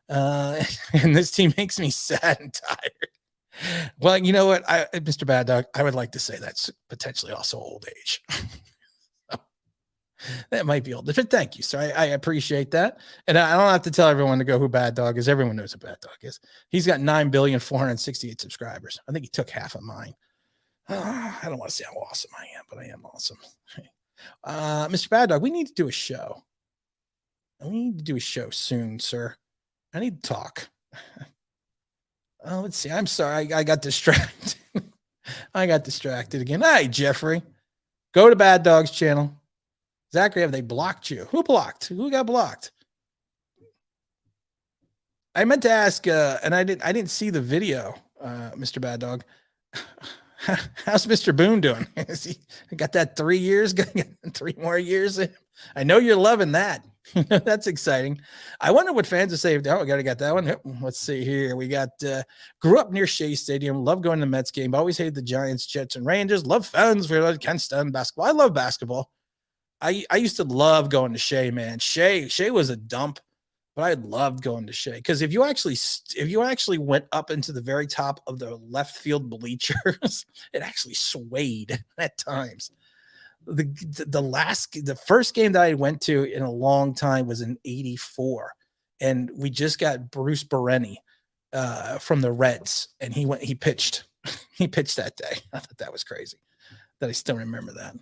And this team makes me sad and tired. Well, you know what, Mr. Bad Dog, I would like to say that's potentially also old age. That might be old, but thank you, sir. I appreciate that. And I don't have to tell everyone to go who Bad Dog is. Everyone knows who Bad Dog is. He's got 9,468 subscribers. I think he took half of mine. I don't want to say how awesome I am, but I am awesome. Mr. Bad Dog, we need to do a show. We need to do a show soon, sir. I need to talk. Let's see. I'm sorry. I got distracted. I got distracted again. Hi, Jeffrey. Go to Bad Dog's channel. Zachary, have they blocked you? Who blocked? Who got blocked? I meant to ask, and I didn't see the video, Mr. Bad Dog. How's Mr. Boone doing? Is he got that 3 years? Got 3 more years? I know you're loving that. That's exciting. I wonder what fans will say. Oh, I got that one. Let's see here. We got grew up near Shea Stadium. Love going to the Mets game. Always hated the Giants, Jets, and Rangers. Love fans. Can't stand basketball. I love basketball. I used to love going to Shea, man. Shea was a dump, but I loved going to Shea because if you actually went up into the very top of the left field bleachers, it actually swayed at times. The first game that I went to in a long time was in '84, and we just got Bruce Bereni from the Reds, and he pitched that day. I thought that was crazy that I still remember that.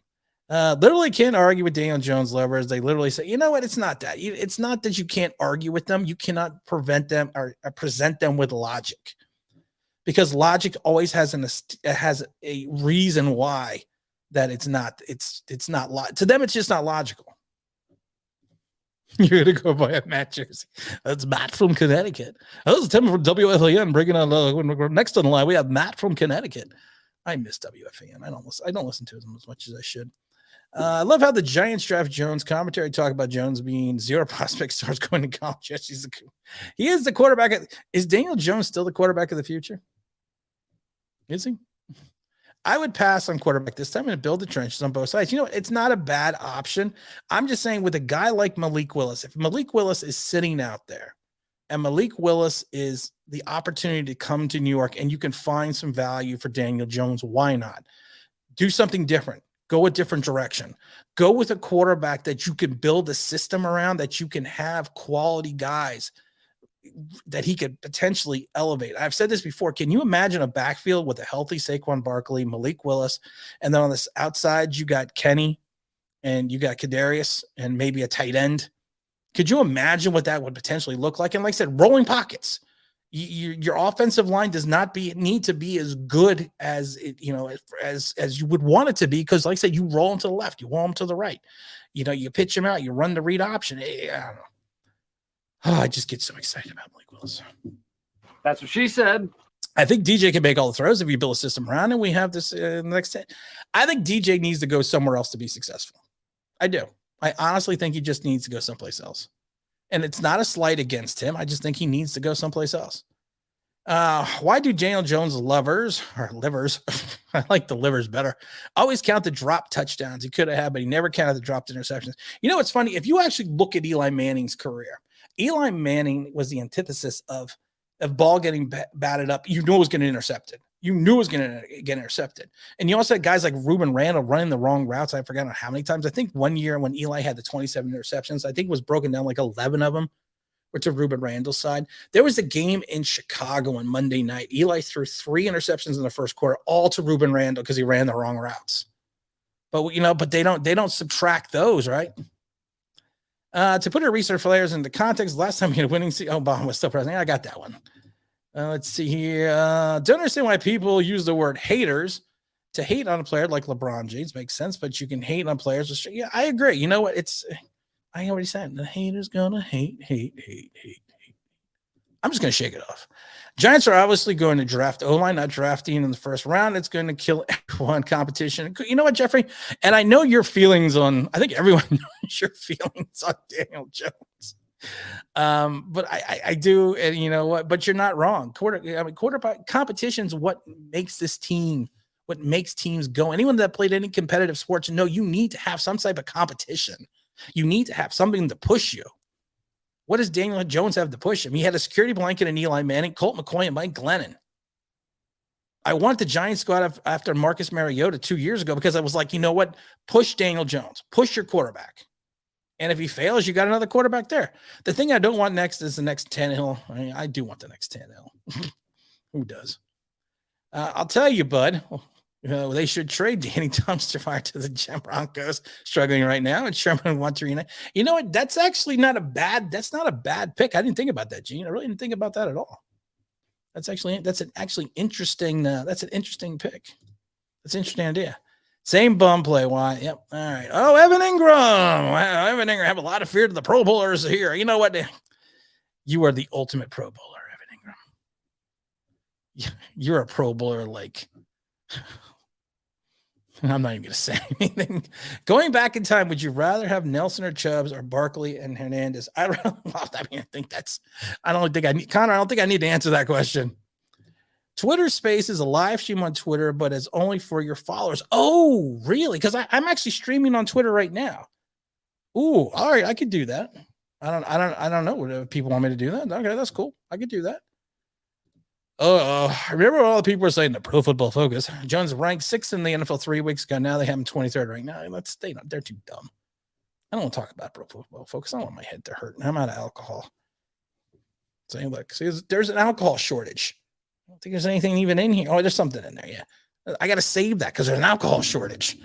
Literally can't argue with Daniel Jones lovers. They literally say, you know what? It's not that. It's not that you can't argue with them. You cannot prevent them or present them with logic, because logic always has a reason why that it's not to them. It's just not logical. You're gonna go buy a Matt jersey. That's Matt from Connecticut. That was Tim from WFAN bringing on next on the line. We have Matt from Connecticut. I miss WFAN. I don't listen to them as much as I should. I love how the Giants draft Jones. Commentary talk about Jones being zero prospect stars going to college. Yes, he is the quarterback. Is Daniel Jones still the quarterback of the future? Is he? I would pass on quarterback this time and build the trenches on both sides. It's not a bad option. I'm just saying with a guy like Malik Willis, if Malik Willis is sitting out there and Malik Willis is the opportunity to come to New York and you can find some value for Daniel Jones, why not? Do something different. Go a different direction. Go with a quarterback that you can build a system around, that you can have quality guys that he could potentially elevate. I've said this before. Can you imagine a backfield with a healthy Saquon Barkley, Malik Willis, and then on this outside, you got Kenny and you got Kadarius and maybe a tight end? Could you imagine what that would potentially look like? And like I said, rolling pockets. Your offensive line does not need to be as good as it, as you would want it to be, because like I said, you roll them to the left, you roll them to the right, you pitch them out, you run the read option. I don't know. Oh, I just get so excited about Malik Willis. That's what she said. I think DJ can make all the throws if you build a system around, and we have this next 10. I think DJ needs to go somewhere else to be successful. I do. I honestly think he just needs to go someplace else. And it's not a slight against him. I just think he needs to go someplace else. Why do Daniel Jones livers, I like the livers better, always count the drop touchdowns he could have had, but he never counted the dropped interceptions? You know, it's funny. If you actually look at Eli Manning's career, Eli Manning was the antithesis of ball getting batted up. You knew it was going to intercept it. You knew it was going to get intercepted. And you also had guys like Ruben Randall running the wrong routes. I forgot how many times. I think one year when Eli had the 27 interceptions, I think it was broken down like 11 of them were to Ruben Randall's side. There was a game in Chicago on Monday night. Eli threw 3 interceptions in the first quarter, all to Ruben Randall because he ran the wrong routes. But but they don't subtract those, right? To put our research players into context, last time we had a winning season, Obama was still president. I got that one. Let's see here. Don't understand why people use the word haters to hate on a player like LeBron James. Makes sense, but you can hate on players. Yeah, I agree. You know what? I already said the haters gonna hate. I'm just gonna shake it off. Giants are obviously going to draft O-line, not drafting in the first round. It's going to kill everyone competition. You know what, Jeffrey? And I know your feelings on, I think everyone knows your feelings on Daniel Jones. But I do, and you know what? But you're not wrong. Quarterback competition's what makes this team, what makes teams go. Anyone that played any competitive sports, you need to have some type of competition. You need to have something to push you. What does Daniel Jones have to push him? He had a security blanket in Eli Manning, Colt McCoy, and Mike Glennon. I wanted the Giants to go out after Marcus Mariota 2 years ago because I was like, you know what? Push Daniel Jones. Push your quarterback. And if he fails, you got another quarterback there. The thing I don't want next is the next Tannehill. I do want the next Tannehill. Who does? I'll tell you, bud. They should trade Danny Dumpster Fire to the Broncos, struggling right now, and Sherman wants to reunite. You know what? That's actually not a bad pick. I didn't think about that, Gene. I really didn't think about that at all. That's an interesting pick. That's an interesting idea. Same bum play. Why? Yep. All right. Oh, Evan Ingram. Wow, Evan Ingram have a lot of fear to the Pro Bowlers here. You know what? You are the ultimate Pro Bowler, Evan Ingram. You're a Pro Bowler like. I'm not even going to say anything. Going back in time, would you rather have Nelson or Chubbs or Barkley and Hernandez? I don't think I need to answer that question. Twitter Space is a live stream on Twitter, but it's only for your followers. Oh, really? Because I'm actually streaming on Twitter right now. Ooh, all right, I could do that. I don't know if people want me to do that. Okay, that's cool. I could do that. Remember all the people were saying the Pro Football Focus. Jones ranked 6th in the NFL 3 weeks ago. Now they have him 23rd right now. They're too dumb. I don't want to talk about Pro Football Focus. I don't want my head to hurt. I'm out of alcohol. So look, there's an alcohol shortage. I don't think there's anything even in here. Oh, there's something in there. Yeah. I got to save that because there's an alcohol shortage.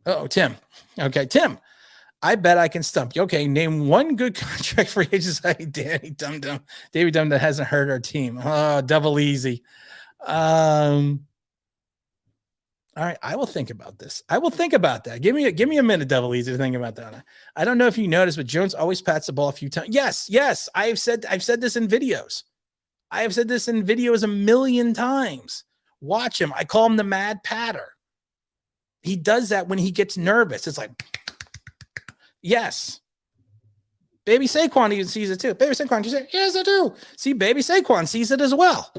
Oh, Tim. Okay, Tim. I bet I can stump you. Okay, name one good contract for agents like Danny Dum-Dum, Davey Dum that hasn't hurt our team. Oh, double easy. All right, I will think about this. I will think about that. Give me a minute, double easy, to think about that. I don't know if you noticed, but Jones always pats the ball a few times. Yes. I've said this in videos. I have said this in videos a million times. Watch him. I call him the mad patter. He does that when he gets nervous. It's like. Yes. Baby Saquon even sees it too. Baby Saquon, you say, yes, I do. See, Baby Saquon sees it as well.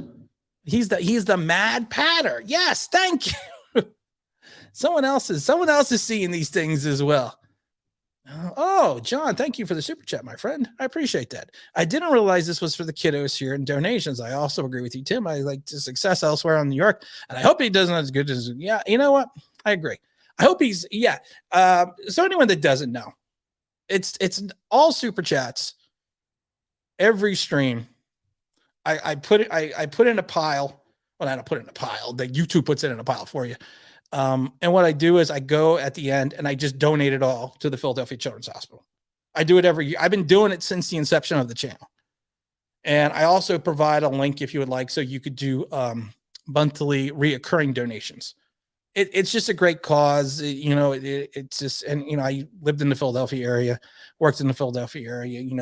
He's the mad patter. Yes, thank you. Someone else is seeing these things as well. Oh, John, thank you for the super chat, my friend. I appreciate that. I didn't realize this was for the kiddos here and donations. I also agree with you, Tim. I like to success elsewhere in New York, and I hope he doesn't as good as, yeah, you know what? I agree. I hope he's, yeah. So anyone that doesn't know, it's all super chats. Every stream, I put in a pile. Well, I don't put it in a pile. The YouTube puts it in a pile for you. And what I do is I go at the end and I just donate it all to the Philadelphia Children's Hospital. I do it every year. I've been doing it since the inception of the channel. And I also provide a link if you would like, so you could do monthly reoccurring donations. It's just a great cause. It's just, and, I lived in the Philadelphia area, worked in the Philadelphia area. I don't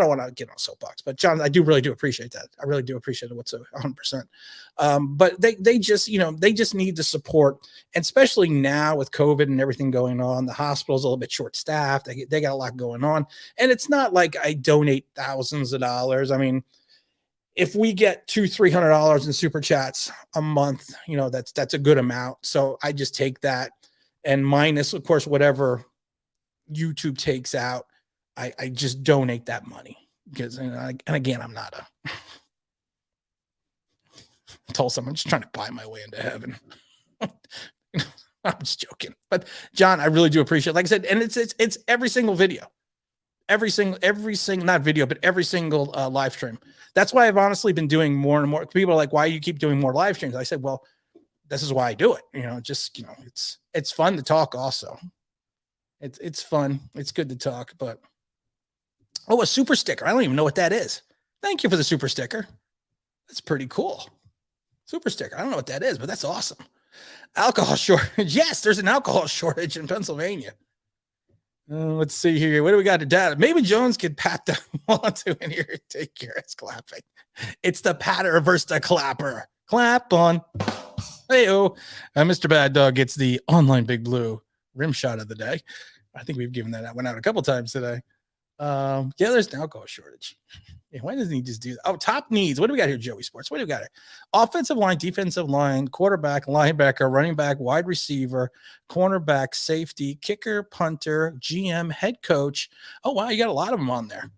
want to get on a soapbox, but John, I really do appreciate that. I really do appreciate it. What's 100%. But they just need the support. And especially now with COVID and everything going on, the hospital's a little bit short staffed. They got a lot going on, and it's not like I donate thousands of dollars. I mean, if we get $200-300 in super chats a month, that's a good amount. So I just take that, and minus, of course, whatever YouTube takes out, I just donate that money because, and again, I'm not I told someone I'm just trying to buy my way into heaven. I'm just joking, but John, I really do appreciate it. Like I said, and it's every single video. Every single, not video, but every single live stream. That's why I've honestly been doing more and more. People are like, why do you keep doing more live streams? I said, well, this is why I do it. It's fun to talk also. It's fun. It's good to talk, but a super sticker. I don't even know what that is. Thank you for the super sticker. That's pretty cool. Super sticker. I don't know what that is, but that's awesome. Alcohol shortage. Yes, there's an alcohol shortage in Pennsylvania. Let's see here. What do we got to data? Maybe Jones could pat the onto in here. Take your ass clapping. It's the patter versus the clapper. Clap on. Hey-oh. Mr. Bad Dog gets the online Big Blue rim shot of the day. I think we've given that one out a couple times today. Yeah, there's an alcohol shortage. Yeah, why doesn't he just do that? Oh, top needs. What do we got here, Joey Sports? What do we got here? Offensive line, defensive line, quarterback, linebacker, running back, wide receiver, cornerback, safety, kicker, punter, GM, head coach. Oh, wow, you got a lot of them on there.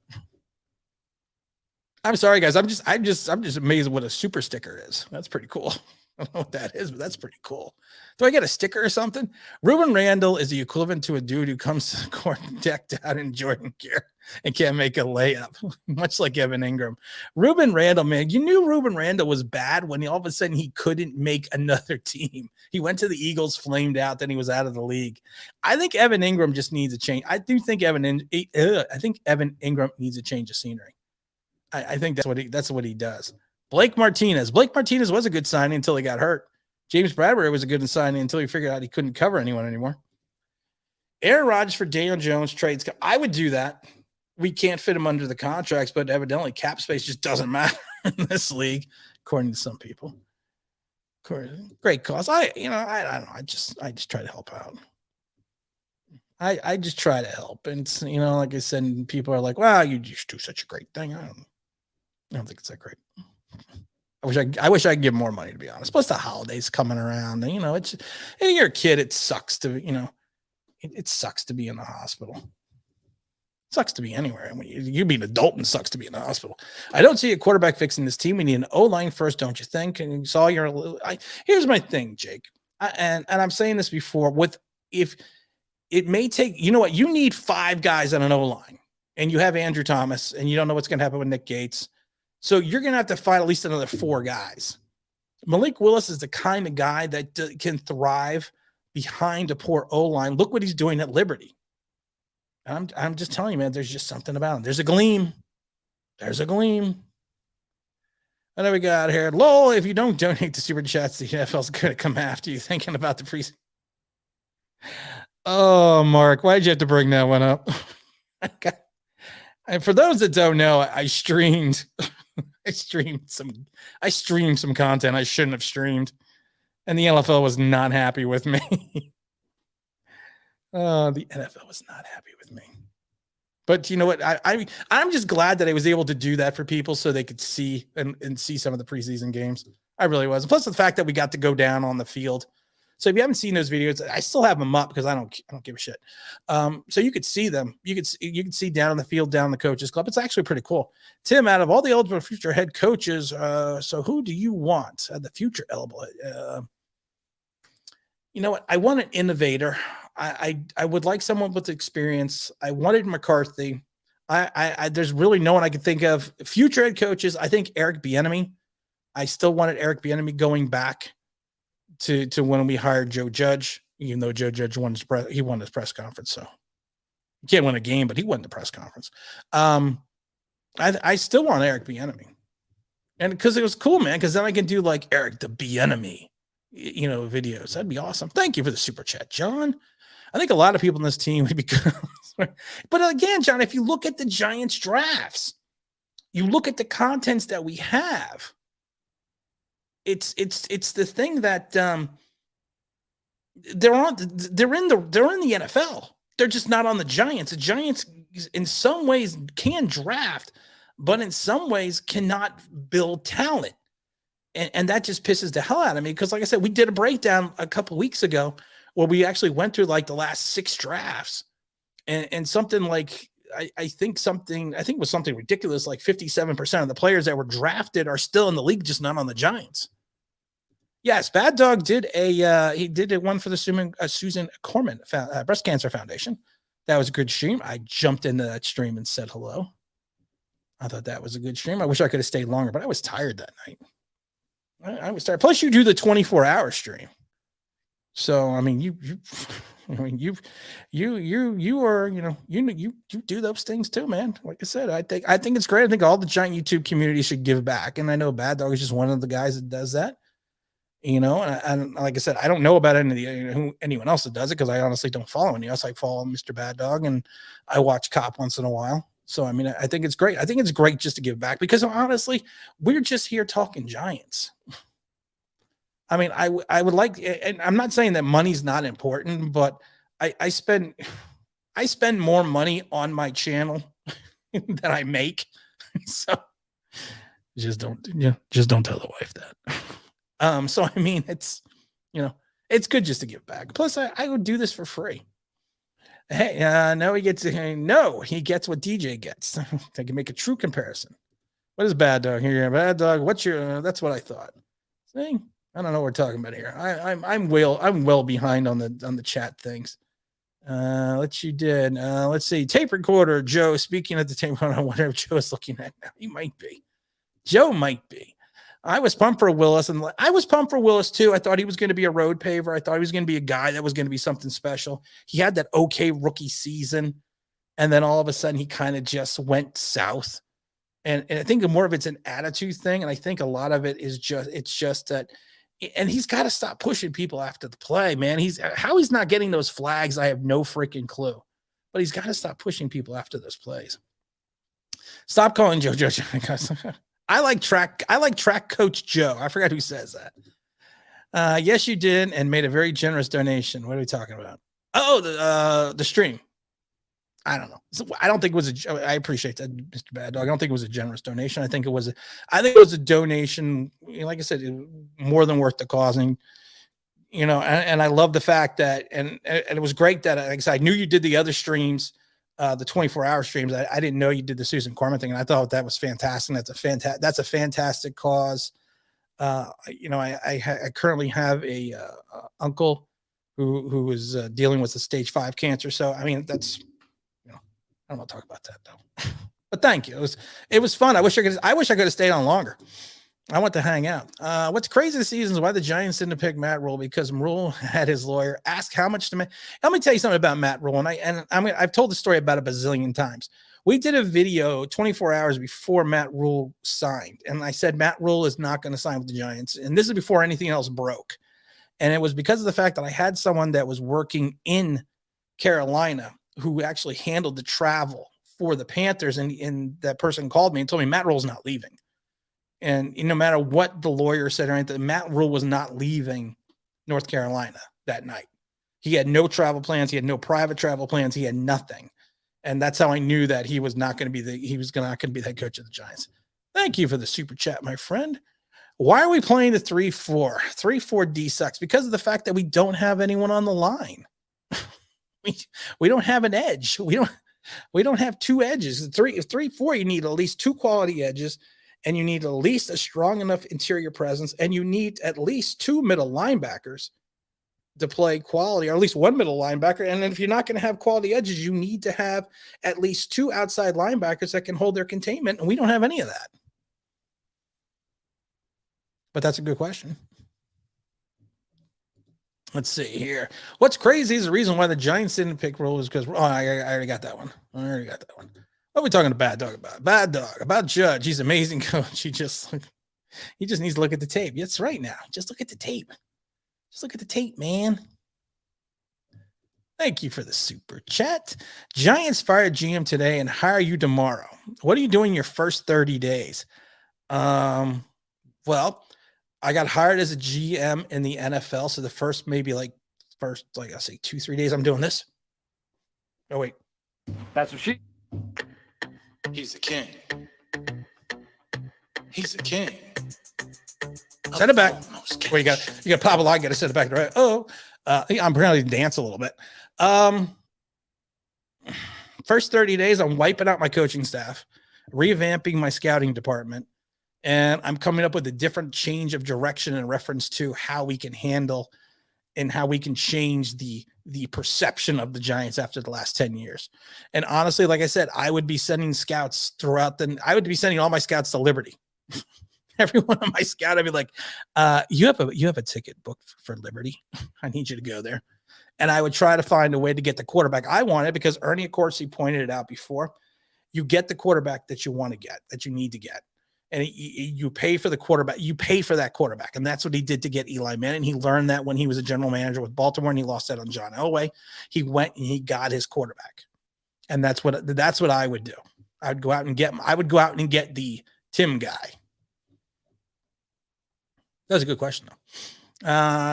I'm sorry, guys. I'm just amazed at what a super sticker is. That's pretty cool. I don't know what that is, but that's pretty cool. Do I get a sticker or something? Ruben Randall is the equivalent to a dude who comes to the court decked out in Jordan gear and can't make a layup, much like Evan Ingram. Ruben Randall, man, you knew Ruben Randall was bad when all of a sudden he couldn't make another team. He went to the Eagles, flamed out, then he was out of the league. I think Evan Ingram just needs a change. I think Evan Ingram needs a change of scenery. I think that's what he does. Blake Martinez was a good signing until he got hurt. James Bradbury was a good signing until he figured out he couldn't cover anyone anymore. Aaron Rodgers for Daniel Jones trades. I would do that. We can't fit him under the contracts, but evidently cap space just doesn't matter in this league, according to some people. Great cause. I don't know. I just try to help out. I just try to help. And like I said, people are like, wow, you just do such a great thing. I don't think it's that great. I wish I could give more money, to be honest. Plus the holidays coming around, and you're a kid. It sucks to, it sucks to be in the hospital. It sucks to be anywhere. I mean, you be an adult and it sucks to be in the hospital. I don't see a quarterback fixing this team. We need an O-line first, don't you think? And you saw here's my thing, Jake. And I'm saying this before. If it may take, you need 5 guys on an O-line, and you have Andrew Thomas, and you don't know what's going to happen with Nick Gates. So you're going to have to find at least another 4 guys. Malik Willis is the kind of guy that can thrive behind a poor O-line. Look what he's doing at Liberty. I'm just telling you, man, there's just something about him. There's a gleam. There's a gleam. And then we got here. Lol, if you don't donate to super chats, the NFL's going to come after you, thinking about the preseason. Oh, Mark, why'd you have to bring that one up? And for those that don't know, I streamed some content I shouldn't have streamed, and the NFL was not happy with me. The NFL was not happy with me. But you know what? I'm just glad that I was able to do that for people so they could see and see some of the preseason games. I really was. Plus the fact that we got to go down on the field. So if you haven't seen those videos, I still have them up because I don't give a shit. So you could see them. You could see down on the field, down in the coaches club. It's actually pretty cool. Tim, out of all the eligible future head coaches, so who do you want the future eligible? You know what? I want an innovator. I would like someone with experience. I wanted McCarthy. There's really no one I could think of. Future head coaches, I think Eric Bieniemy. I still wanted Eric Bieniemy going back to when we hired Joe Judge, even though Joe Judge won his press conference. So He can't win a game, but he won the press conference. I still want Eric Bieniemy, and because it was cool, man. Because then I can do like Eric the Bieniemy, videos. That'd be awesome. Thank you for the super chat, John. I think a lot of people in this team would be good. But again, John, if you look at the Giants drafts, you look at the contents that we have. It's the thing that they're in the NFL. They're just not on the Giants. The Giants, in some ways, can draft, but in some ways cannot build talent. And that just pisses the hell out of me because, like I said, we did a breakdown a couple of weeks ago where we actually went through like the last 6 drafts. And something like, I think it was something ridiculous, like 57% of the players that were drafted are still in the league, just not on the Giants. Yes, Bad Dog did one for the Susan Corman Breast Cancer Foundation. That was a good stream. I jumped into that stream and said hello. I thought that was a good stream. I wish I could have stayed longer, but I was tired that night. I was tired. Plus, you do the 24-hour stream. So, I mean, you do those things too, man. Like I said, I think it's great. I think all the Giant YouTube community should give back. And I know Bad Dog is just one of the guys that does that. And like I said, I don't know about anyone else that does it because I honestly don't follow anyone else. I follow Mr. Bad Dog and I watch Cop once in a while. So, I mean, I think it's great. I think it's great just to give back because honestly, we're just here talking Giants. I mean, I would like, and I'm not saying that money's not important, but I spend more money on my channel than I make. So just don't tell the wife that. So I mean, it's good just to give back. Plus, I would do this for free. Hey, no, he gets what DJ gets. I can make a true comparison. What is Bad Dog here? Bad Dog, what's your? That's what I thought. See, I don't know what we're talking about here. I'm well behind on the chat things. Let's see. Tape recorder, Joe. Speaking of the tape recorder, I wonder if Joe is looking at now. He might be. Joe might be. I was pumped for Willis, and I was pumped for Willis too. I thought he was going to be a road paver. I thought he was going to be a guy that was going to be something special. He had that okay rookie season, and then all of a sudden he kind of just went south. And I think more of it's an attitude thing, and I think a lot of it is just that. And he's got to stop pushing people after the play, man. He's not getting those flags. I have no freaking clue, but he's got to stop pushing people after those plays. Stop calling Joe. I like track coach Joe. I forgot who says that. Yes, you did, and made a very generous donation. What are we talking about? Oh, the stream. I don't know. I don't think it was I appreciate that, Mr. Bad Dog. I don't think it was a generous donation. I think it was a donation. Like I said, more than worth the causing. And I love the fact that, and it was great that, like I said, I knew you did the other streams, the 24-hour streams. I didn't know you did the Susan Corman thing, and I thought that was fantastic. That's a fantastic cause. I currently have a uncle who is dealing with the stage 5 cancer. So I mean, that's. I don't want to talk about that though, but thank you. It was fun. I wish I could have stayed on longer. I want to hang out. What's crazy this season is why the Giants didn't pick Matt Rule, because Rule had his lawyer ask how much to make. Let me tell you something about Matt Rule. I've told the story about a bazillion times. We did a video 24 hours before Matt Rule signed. And I said, Matt Rule is not going to sign with the Giants. And this is before anything else broke. And it was because of the fact that I had someone that was working in Carolina who actually handled the travel for the Panthers. And that person called me and told me Matt Rule's not leaving. And no matter what the lawyer said or anything, Matt Rule was not leaving North Carolina that night. He had no travel plans. He had no private travel plans. He had nothing. And that's how I knew that he was not going to be the head coach of the Giants. Thank you for the super chat, my friend. Why are we playing the 3-4? 3-4D sucks because of the fact that we don't have anyone on the line. We don't have an edge. We don't have two edges. 3-4, you need at least two quality edges, and you need at least a strong enough interior presence, and you need at least two middle linebackers to play quality, or at least one middle linebacker. And then if you're not going to have quality edges, you need to have at least two outside linebackers that can hold their containment, and we don't have any of that. But that's a good question. Let's see here. What's crazy is the reason why the Giants didn't pick Roll is because I already got that one. I already got that one. What are we talking to Bad Dog about? Bad Dog about Judge. He's an amazing coach. He just needs to look at the tape. That's right now. Just look at the tape. Just look at the tape, man. Thank you for the super chat. Giants fired GM today and hire you tomorrow. What are you doing your first 30 days? Well, I got hired as a GM in the NFL. So the first, I say 2-3 days, I'm doing this. Oh, wait. That's what she. He's the king. He's the king. Set it back. Wait, you got Pablo. I got to set it back. Right. Oh, I'm probably dance a little bit. First 30 days, I'm wiping out my coaching staff, revamping my scouting department, and I'm coming up with a different change of direction in reference to how we can handle and how we can change the perception of the Giants after the last 10 years. And honestly, like I said, I would be sending scouts I would be sending all my scouts to Liberty. Everyone on my scout, I'd be like, you have a ticket booked for Liberty. I need you to go there. And I would try to find a way to get the quarterback I wanted, because Ernie Accorsi pointed it out before. You get the quarterback that you want to get, that you need to get. And you pay for the quarterback. You pay for that quarterback. And that's what he did to get Eli Manning. He learned that when he was a general manager with Baltimore and he lost that on John Elway. He went and he got his quarterback. And that's what I would do. I would go out and get the Tim guy. That's a good question, though.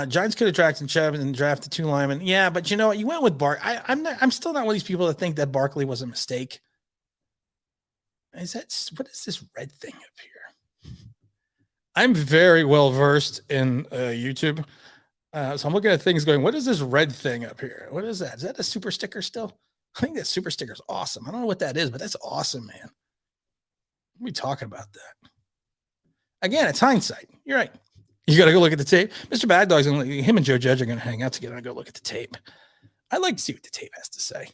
Giants could have drafted Chubb and drafted 2 linemen. Yeah, but you know what? You went with Barkley. I'm still not one of these people that think that Barkley was a mistake. What is this red thing up here? I'm very well versed in YouTube. So I'm looking at things going, what is this red thing up here? What is that? Is that a super sticker still? I think that super sticker is awesome. I don't know what that is, but that's awesome, man. What are we talking about that? Again, it's hindsight. You're right. You got to go look at the tape. Mr. Bad Dog's him and Joe Judge are going to hang out together and go look at the tape. I'd like to see what the tape has to say.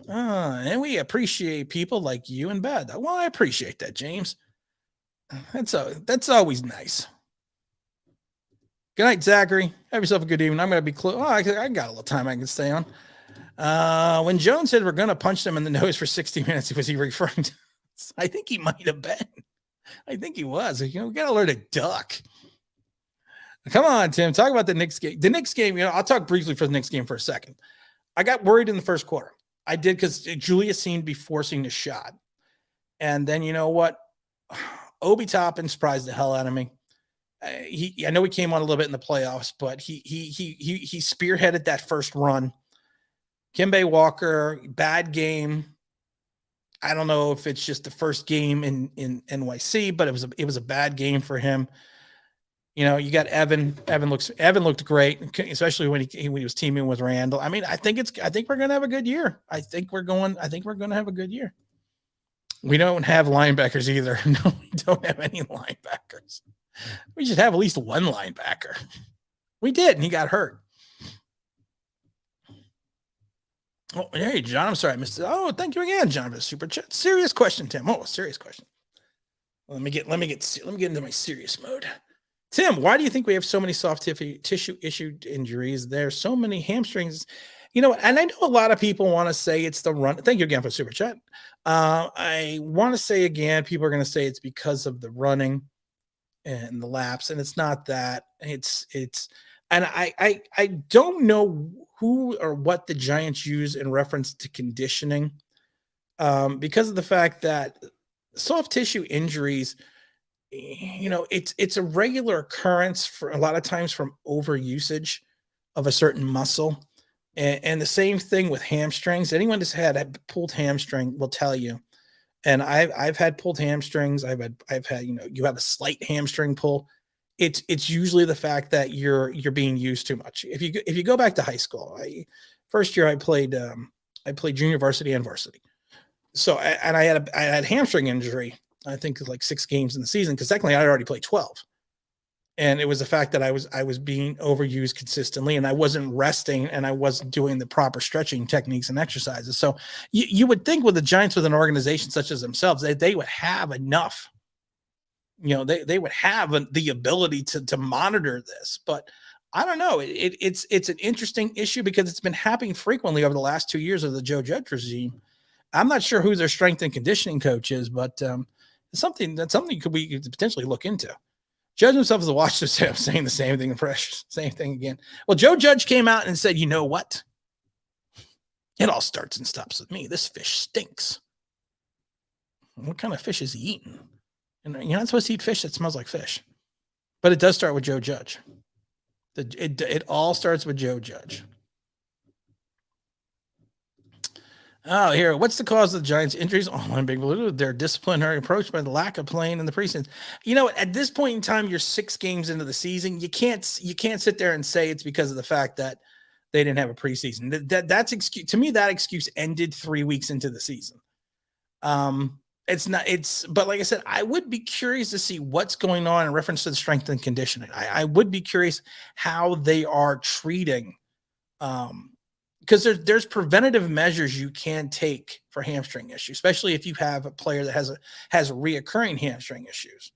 And we appreciate people like you and Bad Dog. Well, I appreciate that, James. That's always nice. Good night, Zachary. Have yourself a good evening. I'm going to be close. I got a little time I can stay on. When Jones said we're going to punch them in the nose for 60 minutes, was he referring to? I think he might have been. I think he was. We got to learn to duck. Come on, Tim. Talk about the Knicks game. The Knicks game, I'll talk briefly for the Knicks game for a second. I got worried in the first quarter. I did, because Julius seemed to be forcing the shot. And then, you know what? Obi Toppin surprised the hell out of me. I know he came on a little bit in the playoffs, but he spearheaded that first run. Kemba Walker, bad game. I don't know if it's just the first game in NYC, but it was a bad game for him. You got Evan. Evan looked great, especially when he was teaming with Randall. I mean, I think we're gonna have a good year. I think we're gonna have a good year. We don't have linebackers either. No, we don't have any linebackers. We should have at least one linebacker. We did, and he got hurt. Oh, hey, John. I'm sorry, I missed it. Oh, thank you again, John, for the super chat. Serious question, Tim. Oh, serious question. Let me get into my serious mode. Tim, why do you think we have so many soft tissue issue injuries? There's so many hamstrings. And I know a lot of people want to say it's the run. Thank you again for the super chat. I want to say again, people are going to say it's because of the running and the laps, and it's not that. And I don't know who or what the Giants use in reference to conditioning, because of the fact that soft tissue injuries, it's a regular occurrence for a lot of times from overusage of a certain muscle. And the same thing with hamstrings. Anyone that's had a pulled hamstring will tell you. And I've had pulled hamstrings. I've had, you have a slight hamstring pull. It's usually the fact that you're being used too much. If you go back to high school, first year I played junior varsity and varsity. So, and I had a hamstring injury. I think like 6 games in the season, because technically I already played 12. And it was the fact that I was being overused consistently, and I wasn't resting, and I wasn't doing the proper stretching techniques and exercises. So you would think with the Giants, with an organization such as themselves, that they would have enough they would have the ability to monitor this. But I don't know. It's an interesting issue because it's been happening frequently over the last 2 years of the Joe Judge regime. I'm not sure who their strength and conditioning coach is, but it's something we could potentially look into. Judge himself as a Washington State saying the same thing, same thing again. Well, Joe Judge came out and said, you know what? It all starts and stops with me. This fish stinks. What kind of fish is he eating? And you're not supposed to eat fish that smells like fish. But it does start with Joe Judge. It all starts with Joe Judge. Oh, here. What's the cause of the Giants' injuries? Oh, my big blue. Their disciplinary approach by the lack of playing in the preseason. At this point in time, you're 6 games into the season. You can't sit there and say it's because of the fact that they didn't have a preseason. That's excuse to me. That excuse ended 3 weeks into the season. But like I said, I would be curious to see what's going on in reference to the strength and conditioning. I would be curious how they are treating, because there's preventative measures you can take for hamstring issues, especially if you have a player that has reoccurring hamstring issues.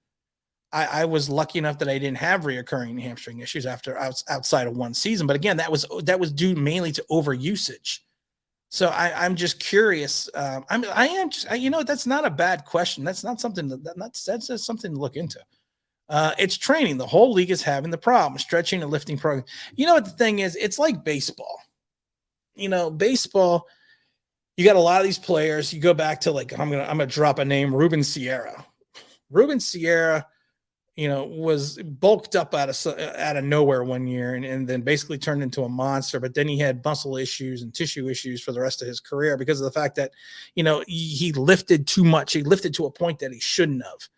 I was lucky enough that I didn't have reoccurring hamstring issues outside of one season, but again, that was due mainly to overusage. So I'm just curious. That's not a bad question. That's not something that's something to look into. It's training. The whole league is having the problem, stretching and lifting program. You know what the thing is? It's like baseball. Baseball, you got a lot of these players. You go back to I'm gonna drop a name, Ruben Sierra. Ruben Sierra, was bulked up out of nowhere one year and then basically turned into a monster. But then he had muscle issues and tissue issues for the rest of his career because of the fact that, he lifted too much. He lifted to a point that he shouldn't have.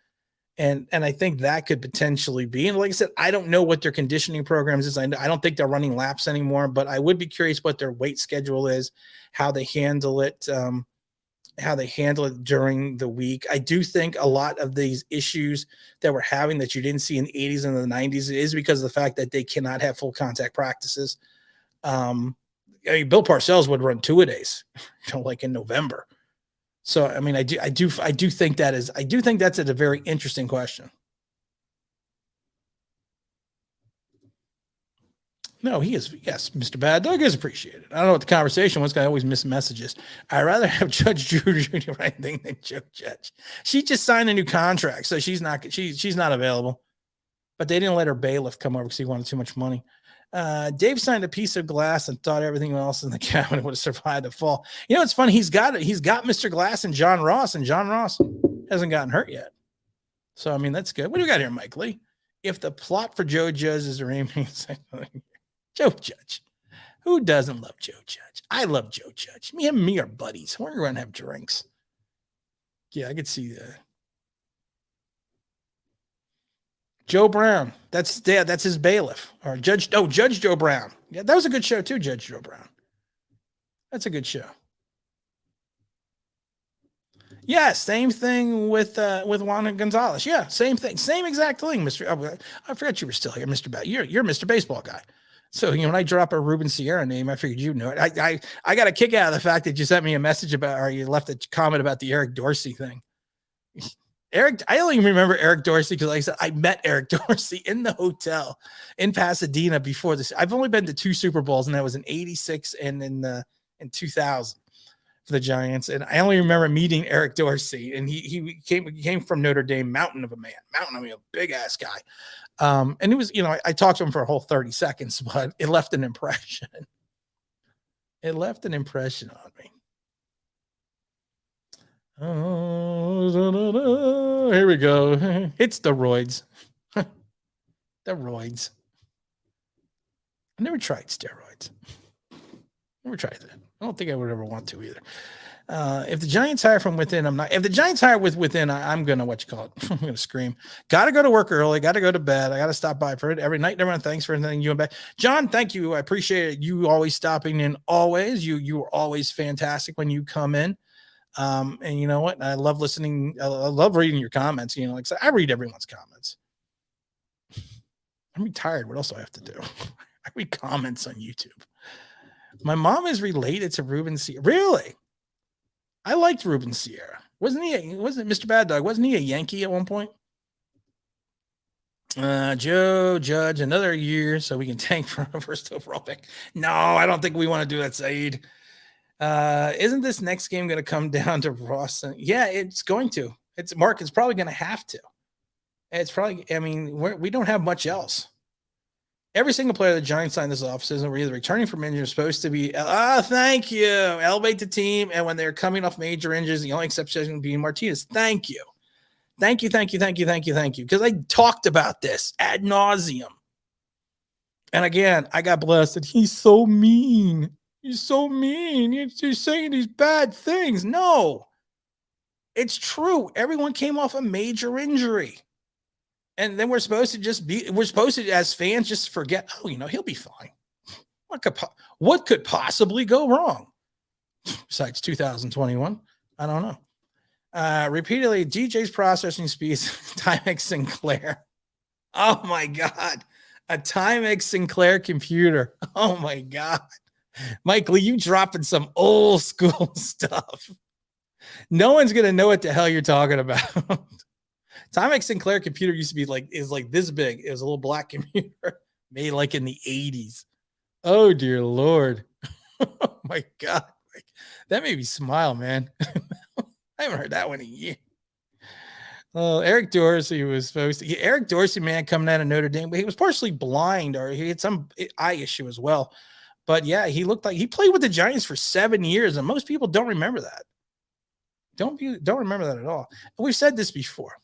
And I think that could potentially be. And like I said, I don't know what their conditioning programs is. I don't think they're running laps anymore, but I would be curious what their weight schedule is, how they handle it during the week. I do think a lot of these issues that we're having that you didn't see in the 80s and the 90s is because of the fact that they cannot have full contact practices. Bill Parcells would run 2-a-days, like in November. So, I do think that's a very interesting question. No, he is. Yes, Mr. Bad Dog is appreciated. I don't know what the conversation was. I always miss messages. I'd rather have Judge Drew Jr. write anything than Joe Judge. She just signed a new contract, so she's not available. But they didn't let her bailiff come over because he wanted too much money. Dave signed a piece of glass and thought everything else in the cabinet would have survived the fall. It's funny. He's got Mr. Glass and John Ross hasn't gotten hurt yet. So, that's good. What do we got here, Mike Lee? If the plot for Joe Judge is the remaining Joe Judge. Who doesn't love Joe Judge? I love Joe Judge. Me and me are buddies. We're going to have drinks. Yeah, I could see that. Joe Brown. That's his bailiff. Or Judge Joe Brown. Yeah, that was a good show too, Judge Joe Brown. That's a good show. Yeah, same thing with Juan Gonzalez. Yeah, same thing. Same exact thing, Mr. I forgot you were still here, Mr. You're Mr. Baseball guy. So, when I drop a Ruben Sierra name, I figured you know it. I got a kick out of the fact that you sent me a message or you left a comment about the Eric Dorsey thing. I only remember Eric Dorsey because, like I said, I met Eric Dorsey in the hotel in Pasadena before this. I've only been to 2 Super Bowls, and that was in '86 and in 2000 for the Giants. And I only remember meeting Eric Dorsey, and he came from Notre Dame, mountain of a man, a big ass guy. And it was, I talked to him for a whole 30 seconds, but it left an impression. It left an impression on me. Oh, here we go. It's the roids. The roids. I never tried steroids. Never tried that. I don't think I would ever want to either. If the Giants hire from within, I'm not. If the Giants hire within, I'm gonna I'm gonna scream. Got to go to work early. Got to go to bed. I got to stop by for it every night. Everyone, thanks for everything. You and back, John. Thank you. I appreciate it. You always stopping in. Always. You are always fantastic when you come in. And you know what? I love listening. I love reading your comments. Like I said, I read everyone's comments. I'm retired. What else do I have to do? I read comments on YouTube. My mom is related to Ruben Sierra. Really? I liked Ruben Sierra. Wasn't Mr. Bad Dog? Wasn't he a Yankee at one point? Joe Judge, another year so we can tank for a first overall pick. No, I don't think we want to do that, Saeed. Isn't this next game going to come down to Ross? Yeah, it's going to. It's Mark. It's probably going to have to. It's probably. I mean, we don't have much else. Every single player the Giants signed this offseason were either returning from injury, supposed to be. Thank you. Elevate the team, and when they're coming off major injuries, the only exception being Martinez. Thank you. Thank you. Because I talked about this ad nauseum. And again, I got blessed. He's so mean. He's so mean. He's saying these bad things. No, it's true. Everyone came off a major injury. And then we're supposed to, as fans, just forget, he'll be fine. What could possibly go wrong? Besides 2021? I don't know. Repeatedly, DJ's processing speeds, Timex Sinclair. Oh my God. A Timex Sinclair computer. Oh my God. Michael, you dropping some old school stuff. No one's going to know what the hell you're talking about. Timex Sinclair computer used to be is this big. It was a little black computer made like in the 80s. Oh, dear Lord. Oh my God. That made me smile, man. I haven't heard that one in a year. Oh, Eric Dorsey was supposed to. Eric Dorsey, man, coming out of Notre Dame, but he was partially blind or he had some eye issue as well. But yeah, he looked like he played with the Giants for 7 years, and most people don't remember that. Don't remember that at all. And we've said this before.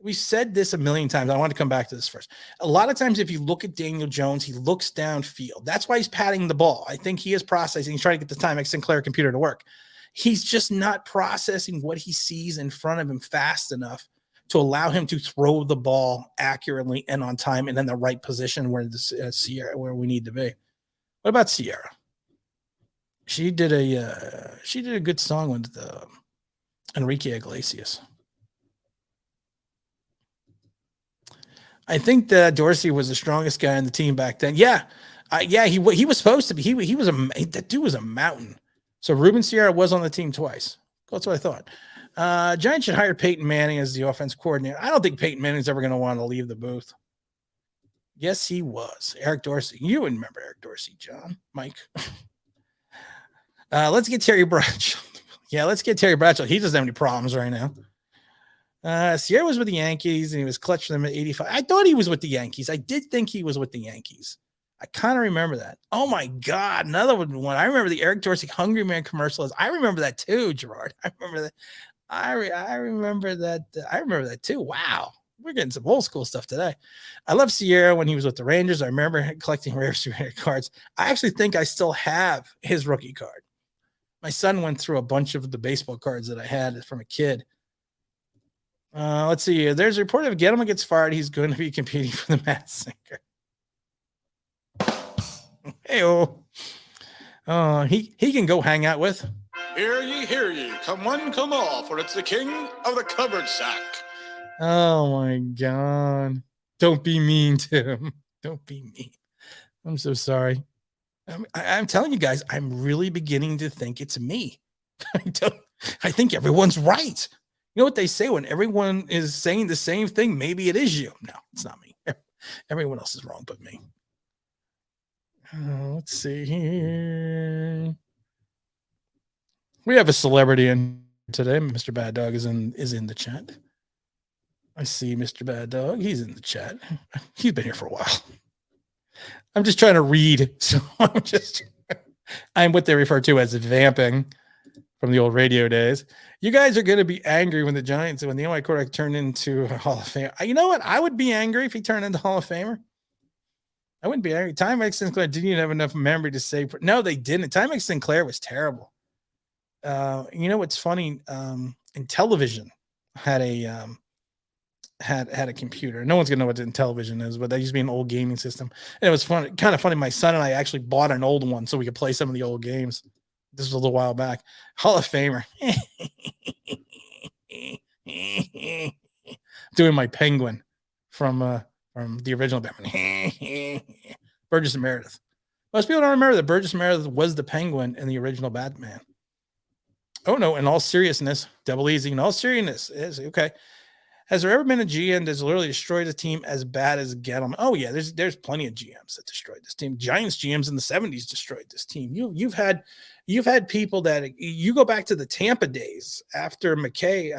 We've said this a million times. I want to come back to this first. A lot of times, if you look at Daniel Jones, he looks downfield. That's why he's patting the ball. I think he is processing. He's trying to get the Timex Sinclair computer to work. He's just not processing what he sees in front of him fast enough to allow him to throw the ball accurately and on time and in the right position where where we need to be. What about Sierra? She did a good song with Enrique Iglesias. I think that Dorsey was the strongest guy on the team back then. Yeah, he was supposed to be. That dude was a mountain. So Ruben Sierra was on the team twice. That's what I thought. Giants should hire Peyton Manning as the offense coordinator. I don't think Peyton Manning's ever going to want to leave the booth. Yes, he was. Eric Dorsey. You would remember Eric Dorsey, John, Mike. Let's get Terry Bradshaw. Yeah, let's get Terry Bradshaw. He doesn't have any problems right now. Sierra was with the Yankees, and he was clutch for them at 85. I thought he was with the Yankees. I did think he was with the Yankees. I kind of remember that. Oh, my God. Another one. I remember the Eric Dorsey Hungry Man commercial. I remember that too, Gerard. I remember that. I remember that. I remember that too. Wow. We're getting some old school stuff today. I love Sierra when he was with the Rangers. I remember collecting rare souvenir cards. I actually think I still have his rookie card. My son went through a bunch of the baseball cards that I had from a kid. Let's see. There's a report if Gettleman gets fired, he's going to be competing for the Masked Singer. Hey-oh. He can go hang out with. Hear ye, come one, come all, for it's the king of the covered sack. Oh my God. Don't be mean to him. Don't be mean. I'm so sorry. I'm telling you guys, I'm really beginning to think it's me. I think everyone's right. You know what they say when everyone is saying the same thing? Maybe it is you. No, it's not me. Everyone else is wrong but me. Let's see here. We have a celebrity in today. Mr. Bad Dog is in the chat. I see Mr. Bad Dog. He's in the chat. He's been here for a while. I'm just trying to read. So I'm what they refer to as vamping from the old radio days. You guys are going to be angry when the NY quarterback turned into a Hall of Famer. You know what? I would be angry if he turned into Hall of Famer. I wouldn't be angry. Timex Sinclair didn't even have enough memory to say. No, they didn't. Timex Sinclair was terrible. You know what's funny? In television had a computer. No one's gonna know what in television is, but that used to be an old gaming system. And it was fun, kind of funny. My son and I actually bought an old one so we could play some of the old games. This was a little while back. Hall of Famer. Doing my penguin from the original Batman. Burgess and Meredith. Most people don't remember that Burgess and Meredith was the penguin in the original Batman. Oh no, in all seriousness, double easy. In all seriousness, is okay. Has there ever been a GM that's literally destroyed a team as bad as Gettleman? Oh yeah, there's plenty of GMs that destroyed this team. Giants GMs in the 70s destroyed this team. You've had people that you go back to the Tampa days after McKay,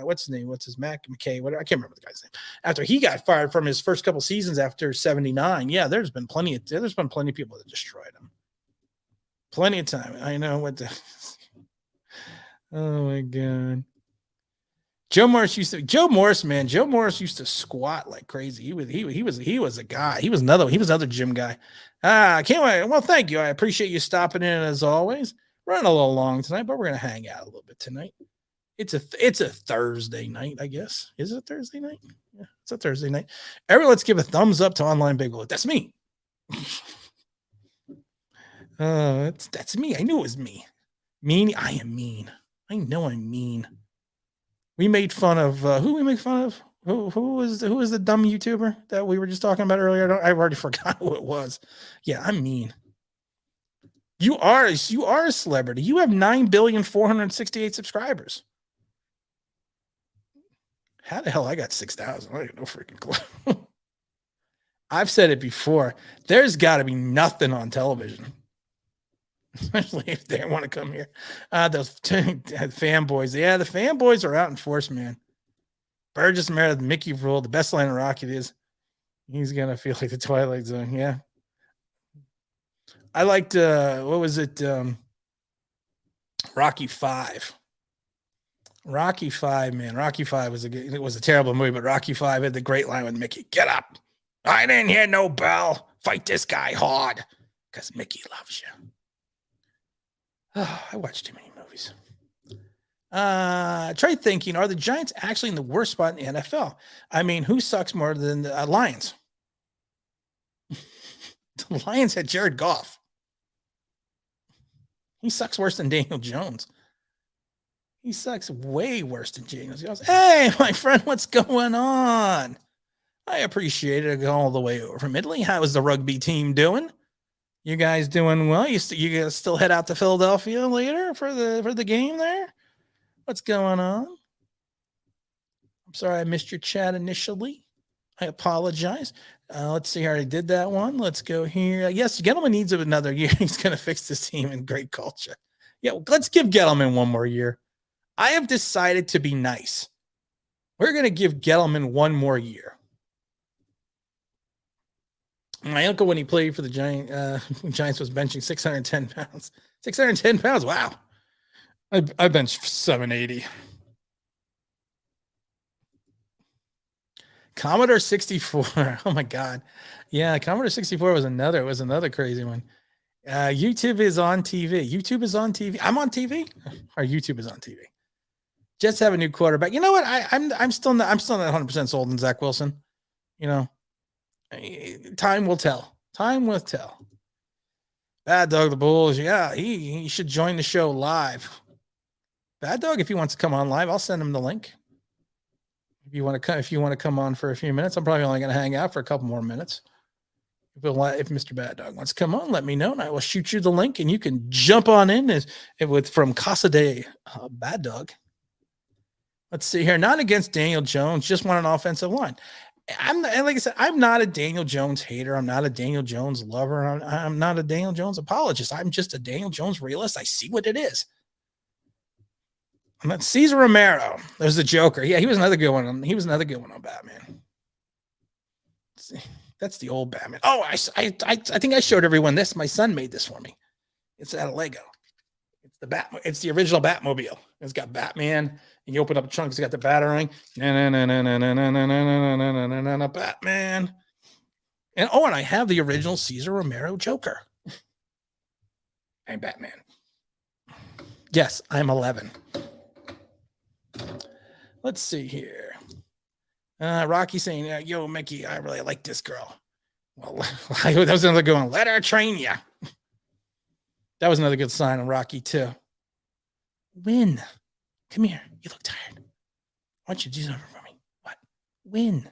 what's his name? What's his Mac McKay? What I can't remember the guy's name. After he got fired from his first couple seasons after 79. Yeah, there's been plenty of people that destroyed him. Plenty of time. I know what the oh my god. Joe Morris used to squat like crazy. He was a guy. He was another gym guy. I can't wait. Well, thank you. I appreciate you stopping in as always. Running a little long tonight, but we're gonna hang out a little bit tonight. It's a Thursday night, I guess. Is it a Thursday night? Yeah, it's a Thursday night. Everyone, let's give a thumbs up to Online Big Bullet. That's me. That's me. I knew it was me. Mean. I am mean. I know I'm mean. We made fun of who we make fun of. Who was the dumb YouTuber that we were just talking about earlier? I've already forgot who it was. Yeah, I'm mean. You are a celebrity. You have 9,468 subscribers. How the hell I got 6,000? I got no freaking clue. I've said it before. There's got to be nothing on television, especially if they want to come here. Those fanboys. Yeah, the fanboys are out in force, man. Burgess Meredith, Mickey Rule, the best line of Rocket is he's going to feel like the Twilight Zone. Yeah. I liked, what was it? Rocky 5. Rocky 5, man. Rocky 5 was a terrible movie, but Rocky 5 had the great line with Mickey. Get up. I didn't hear no bell. Fight this guy hard because Mickey loves you. Oh, I watched too many movies. Try thinking, are the Giants actually in the worst spot in the NFL? I mean, who sucks more than the Lions? The Lions had Jared Goff. He sucks worse than Daniel Jones. He sucks way worse than Daniel Jones. Hey, my friend, what's going on? I appreciate it all the way over from Italy. How is the rugby team doing? You guys doing well? You guys still head out to Philadelphia later for the game there? What's going on? I'm sorry I missed your chat initially. I apologize. Let's see how I did that one. Let's go here. Yes, Gettleman needs another year. He's going to fix this team in great culture. Yeah, let's give Gettleman one more year. I have decided to be nice. We're going to give Gettleman one more year. My uncle, when he played for the Giants, was benching 610 pounds. 610 pounds. Wow. I benched 780. Commodore 64. Oh my God. Yeah, Commodore 64 was another crazy one. YouTube is on TV. YouTube is on TV. I'm on TV. Or YouTube is on TV. Jets have a new quarterback. You know what? I'm still not 100% sold on Zach Wilson. You know, time will tell. Time will tell. Bad Dog the Bulls. Yeah, he should join the show live. Bad Dog, if he wants to come on live, I'll send him the link. If you want to come on for a few minutes, I'm probably only going to hang out for a couple more minutes. If Mr. Bad Dog wants to come on, let me know, and I will shoot you the link, and you can jump on in from Casa de Bad Dog. Let's see here. Not against Daniel Jones, just want an offensive line. Like I said, I'm not a Daniel Jones hater. I'm not a Daniel Jones lover. I'm not a Daniel Jones apologist. I'm just a Daniel Jones realist. I see what it is. I'm not Cesar Romero. There's the Joker. Yeah, he was another good one. He was another good one on Batman. Let's see. That's the old Batman. Oh, I think I showed everyone this. My son made this for me. It's out of Lego. It's the original Batmobile. It's got Batman, and you open up the trunk. It's got the Batarang. Batman. And I have the original Cesar Romero Joker. I'm Batman. Yes, I'm 11. Let's see here. Rocky saying, yo, Mickey, I really like this girl. Well, that was another good one. Let her train you. That was another good sign on Rocky, too. Win. Come here. You look tired. Why don't you do something for me? What? Win.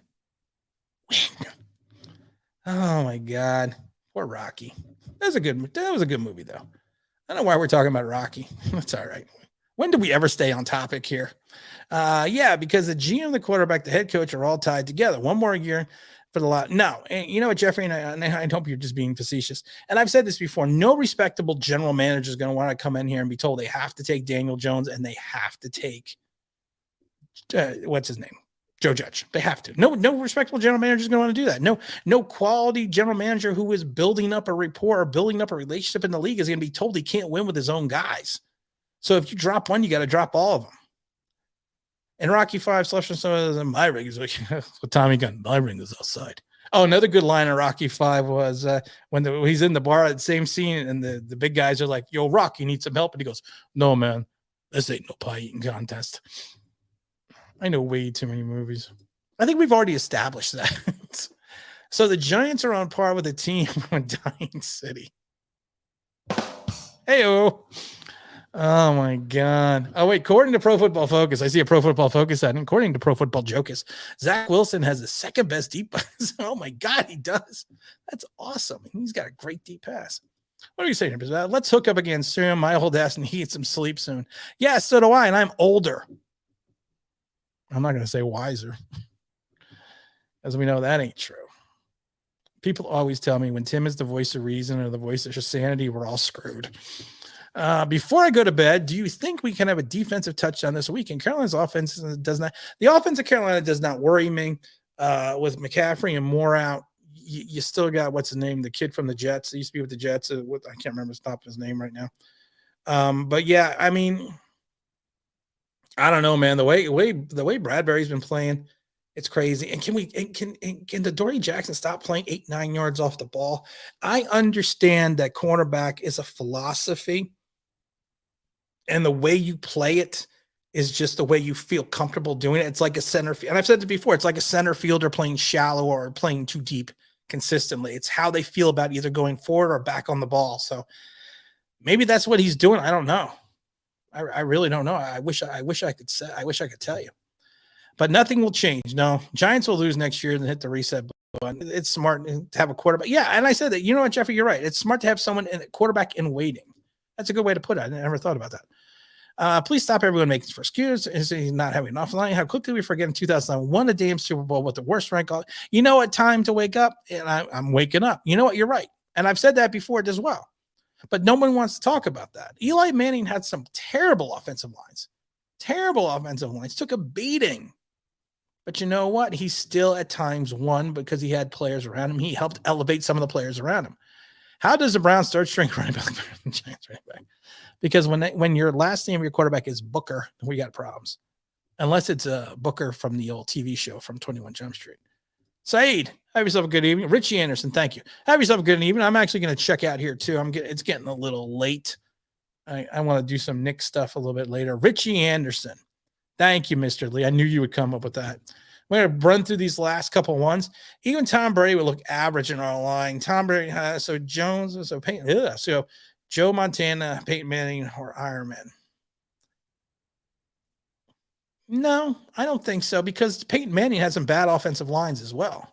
Oh, my God. Poor Rocky. That was a good movie, though. I don't know why we're talking about Rocky. That's all right. When do we ever stay on topic here? Yeah, because the GM, the quarterback, the head coach are all tied together. One more year for the lot. No, and you know what, Jeffrey, and I hope you're just being facetious. And I've said this before: no respectable general manager is going to want to come in here and be told they have to take Daniel Jones and they have to take what's his name, Joe Judge. They have to. No respectable general manager is going to want to do that. No quality general manager who is building up a rapport or building up a relationship in the league is going to be told he can't win with his own guys. So if you drop one, you got to drop all of them. And Rocky 5, my ring is like, what Tommy gun? My ring is outside. Oh, another good line in Rocky 5 was when he's in the bar at the same scene and the big guys are like, yo, Rock, you need some help? And he goes, no, man, this ain't no pie eating contest. I know way too many movies. I think we've already established that. So the Giants are on par with the team from Dying City. Hey-oh. Oh my God. Oh wait, according to Pro Football Focus, I see a Pro Football Focus ad. According to Pro Football Jocus, Zach Wilson has the second best deep pass. Oh my God, he does. That's awesome. He's got a great deep pass. What are you saying? Let's hook up again soon. My old ass needs some sleep soon. Yeah, so do I, and I'm older. I'm not going to say wiser, as we know that ain't true. People always tell me when Tim is the voice of reason or the voice of sanity, we're all screwed. Before I go to bed, do you think we can have a defensive touchdown this week? And Carolina's offense does not. The offense of Carolina does not worry me. With McCaffrey and Moore out, you still got what's his name, the kid from the Jets. He used to be with the Jets. I can't remember his name right now. But yeah, I mean, I don't know, man. The way Bradbury's been playing, it's crazy. And can the Dory Jackson stop playing 8-9 yards off the ball? I understand that cornerback is a philosophy. And the way you play it is just the way you feel comfortable doing it. It's like a center field. And I've said it before. It's like a center fielder playing shallow or playing too deep consistently. It's how they feel about either going forward or back on the ball. So maybe that's what he's doing. I don't know. I really don't know. I wish I could tell you. But nothing will change. No, Giants will lose next year and hit the reset button. It's smart to have a quarterback. Yeah, and I said that. You know what, Jeffrey? You're right. It's smart to have someone in a quarterback in waiting. That's a good way to put it. I never thought about that. Please stop everyone making for excuse. Is he not having enough line? How quickly we forget in 2001 a damn Super Bowl with the worst rank. You know what? Time to wake up, and I'm waking up. You know what? You're right, and I've said that before as well. But no one wants to talk about that. Eli Manning had some terrible offensive lines. Took a beating. But you know what? He still at times won because he had players around him. He helped elevate some of the players around him. How does the Browns third string running back better than Giants running back? Because when your last name of your quarterback is Booker, we got problems. Unless it's a Booker from the old TV show from 21 Jump Street. Saeed, have yourself a good evening. Richie Anderson, thank you. Have yourself a good evening. I'm actually going to check out here too. It's getting a little late. I want to do some Nick stuff a little bit later. Richie Anderson. Thank you, Mr. Lee. I knew you would come up with that. We're going to run through these last couple ones. Even Tom Brady would look average in our line. Tom Brady, so Jones, so Peyton, so Joe Montana, Peyton Manning, or Iron Man. No, I don't think so, because Peyton Manning had some bad offensive lines as well.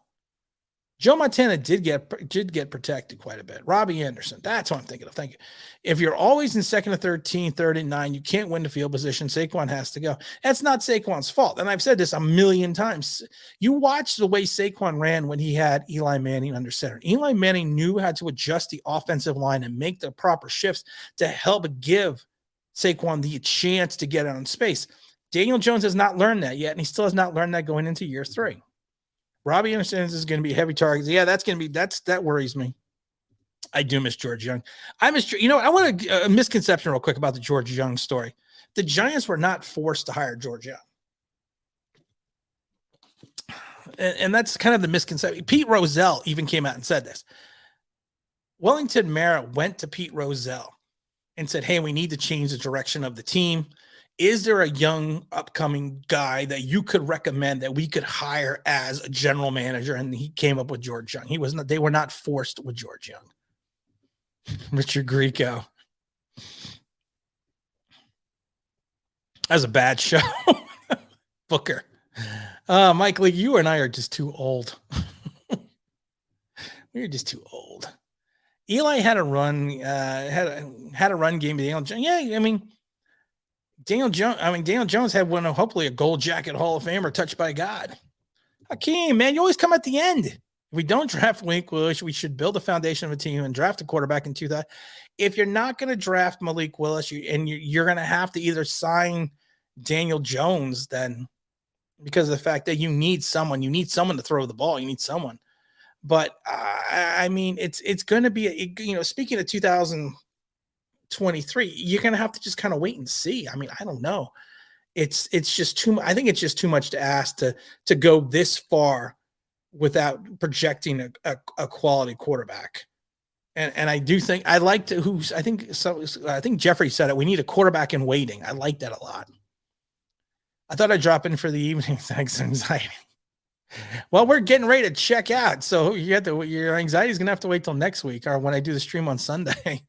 Joe Montana did get protected quite a bit. Robbie Anderson, that's what I'm thinking of. Thank you. If you're always in second or 13, third and 9, you can't win the field position. Saquon has to go. That's not Saquon's fault. And I've said this a million times. You watch the way Saquon ran when he had Eli Manning under center. Eli Manning knew how to adjust the offensive line and make the proper shifts to help give Saquon the chance to get out in space. Daniel Jones has not learned that yet, and he still has not learned that going into year 3. Robbie Anderson is going to be heavy targets. Yeah, that worries me. I do miss George Young. I want a misconception real quick about the George Young story. The Giants were not forced to hire George Young. And that's kind of the misconception. Pete Rozelle even came out and said this. Wellington Mara went to Pete Rozelle and said, hey, we need to change the direction of the team. Is there a young upcoming guy that you could recommend that we could hire as a general manager? And he came up with George Young. They were not forced with George Young. Richard Grieco. That's a bad show. Booker. Mike Lee, you and I are just too old. We're just too old. Eli had a run, had a run game. Yeah, I mean, Daniel Jones had one of hopefully a gold jacket Hall of Famer touched by God. Hakeem, man, you always come at the end. If we don't draft Malik Willis, we should build a foundation of a team and draft a quarterback in 2000. If you're not going to draft Malik Willis, you're going to have to either sign Daniel Jones then, because of the fact that you need someone to throw the ball. You need someone. But I mean, it's going to be, speaking of 2023, you're going to have to just kind of wait and see. I mean, I don't know. It's just too much. I think it's just too much to ask to go this far without projecting a quality quarterback. And I do think I think Jeffrey said it. We need a quarterback in waiting. I like that a lot. I thought I'd drop in for the evening. Thanks, anxiety. Well, we're getting ready to check out. So your anxiety is going to have to wait till next week or when I do the stream on Sunday.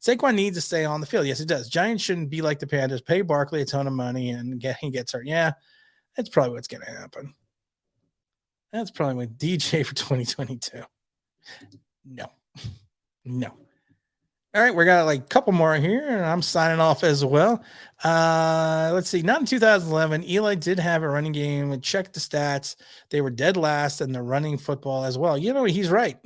Saquon needs to stay on the field. Yes, it does. Giants shouldn't be like the Panthers. Pay Barkley a ton of money and he gets hurt. Yeah, that's probably what's going to happen. That's probably my DJ for 2022. No. All right, we got like a couple more here, and I'm signing off as well. Let's see. Not in 2011. Eli did have a running game. And check the stats. They were dead last in the running football as well. He's right.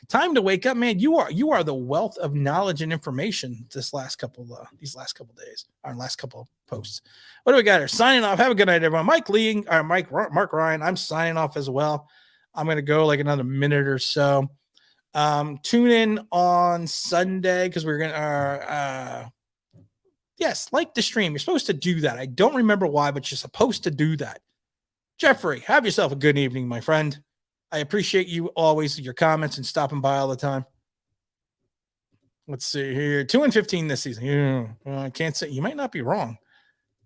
Time to wake up, man. You are the wealth of knowledge and information these last couple days, our last couple posts. What do we got here? Signing off. Have a good night, everyone. Mark Ryan. I'm signing off as well. I'm going to go like another minute or so. Tune in on Sunday because we're gonna like the stream. You're supposed to do that. I don't remember why, but you're supposed to do that. Jeffrey, have yourself a good evening, my friend. I appreciate you always, your comments and stopping by all the time. Let's see here. 2-15 this season. I can't say. You might not be wrong.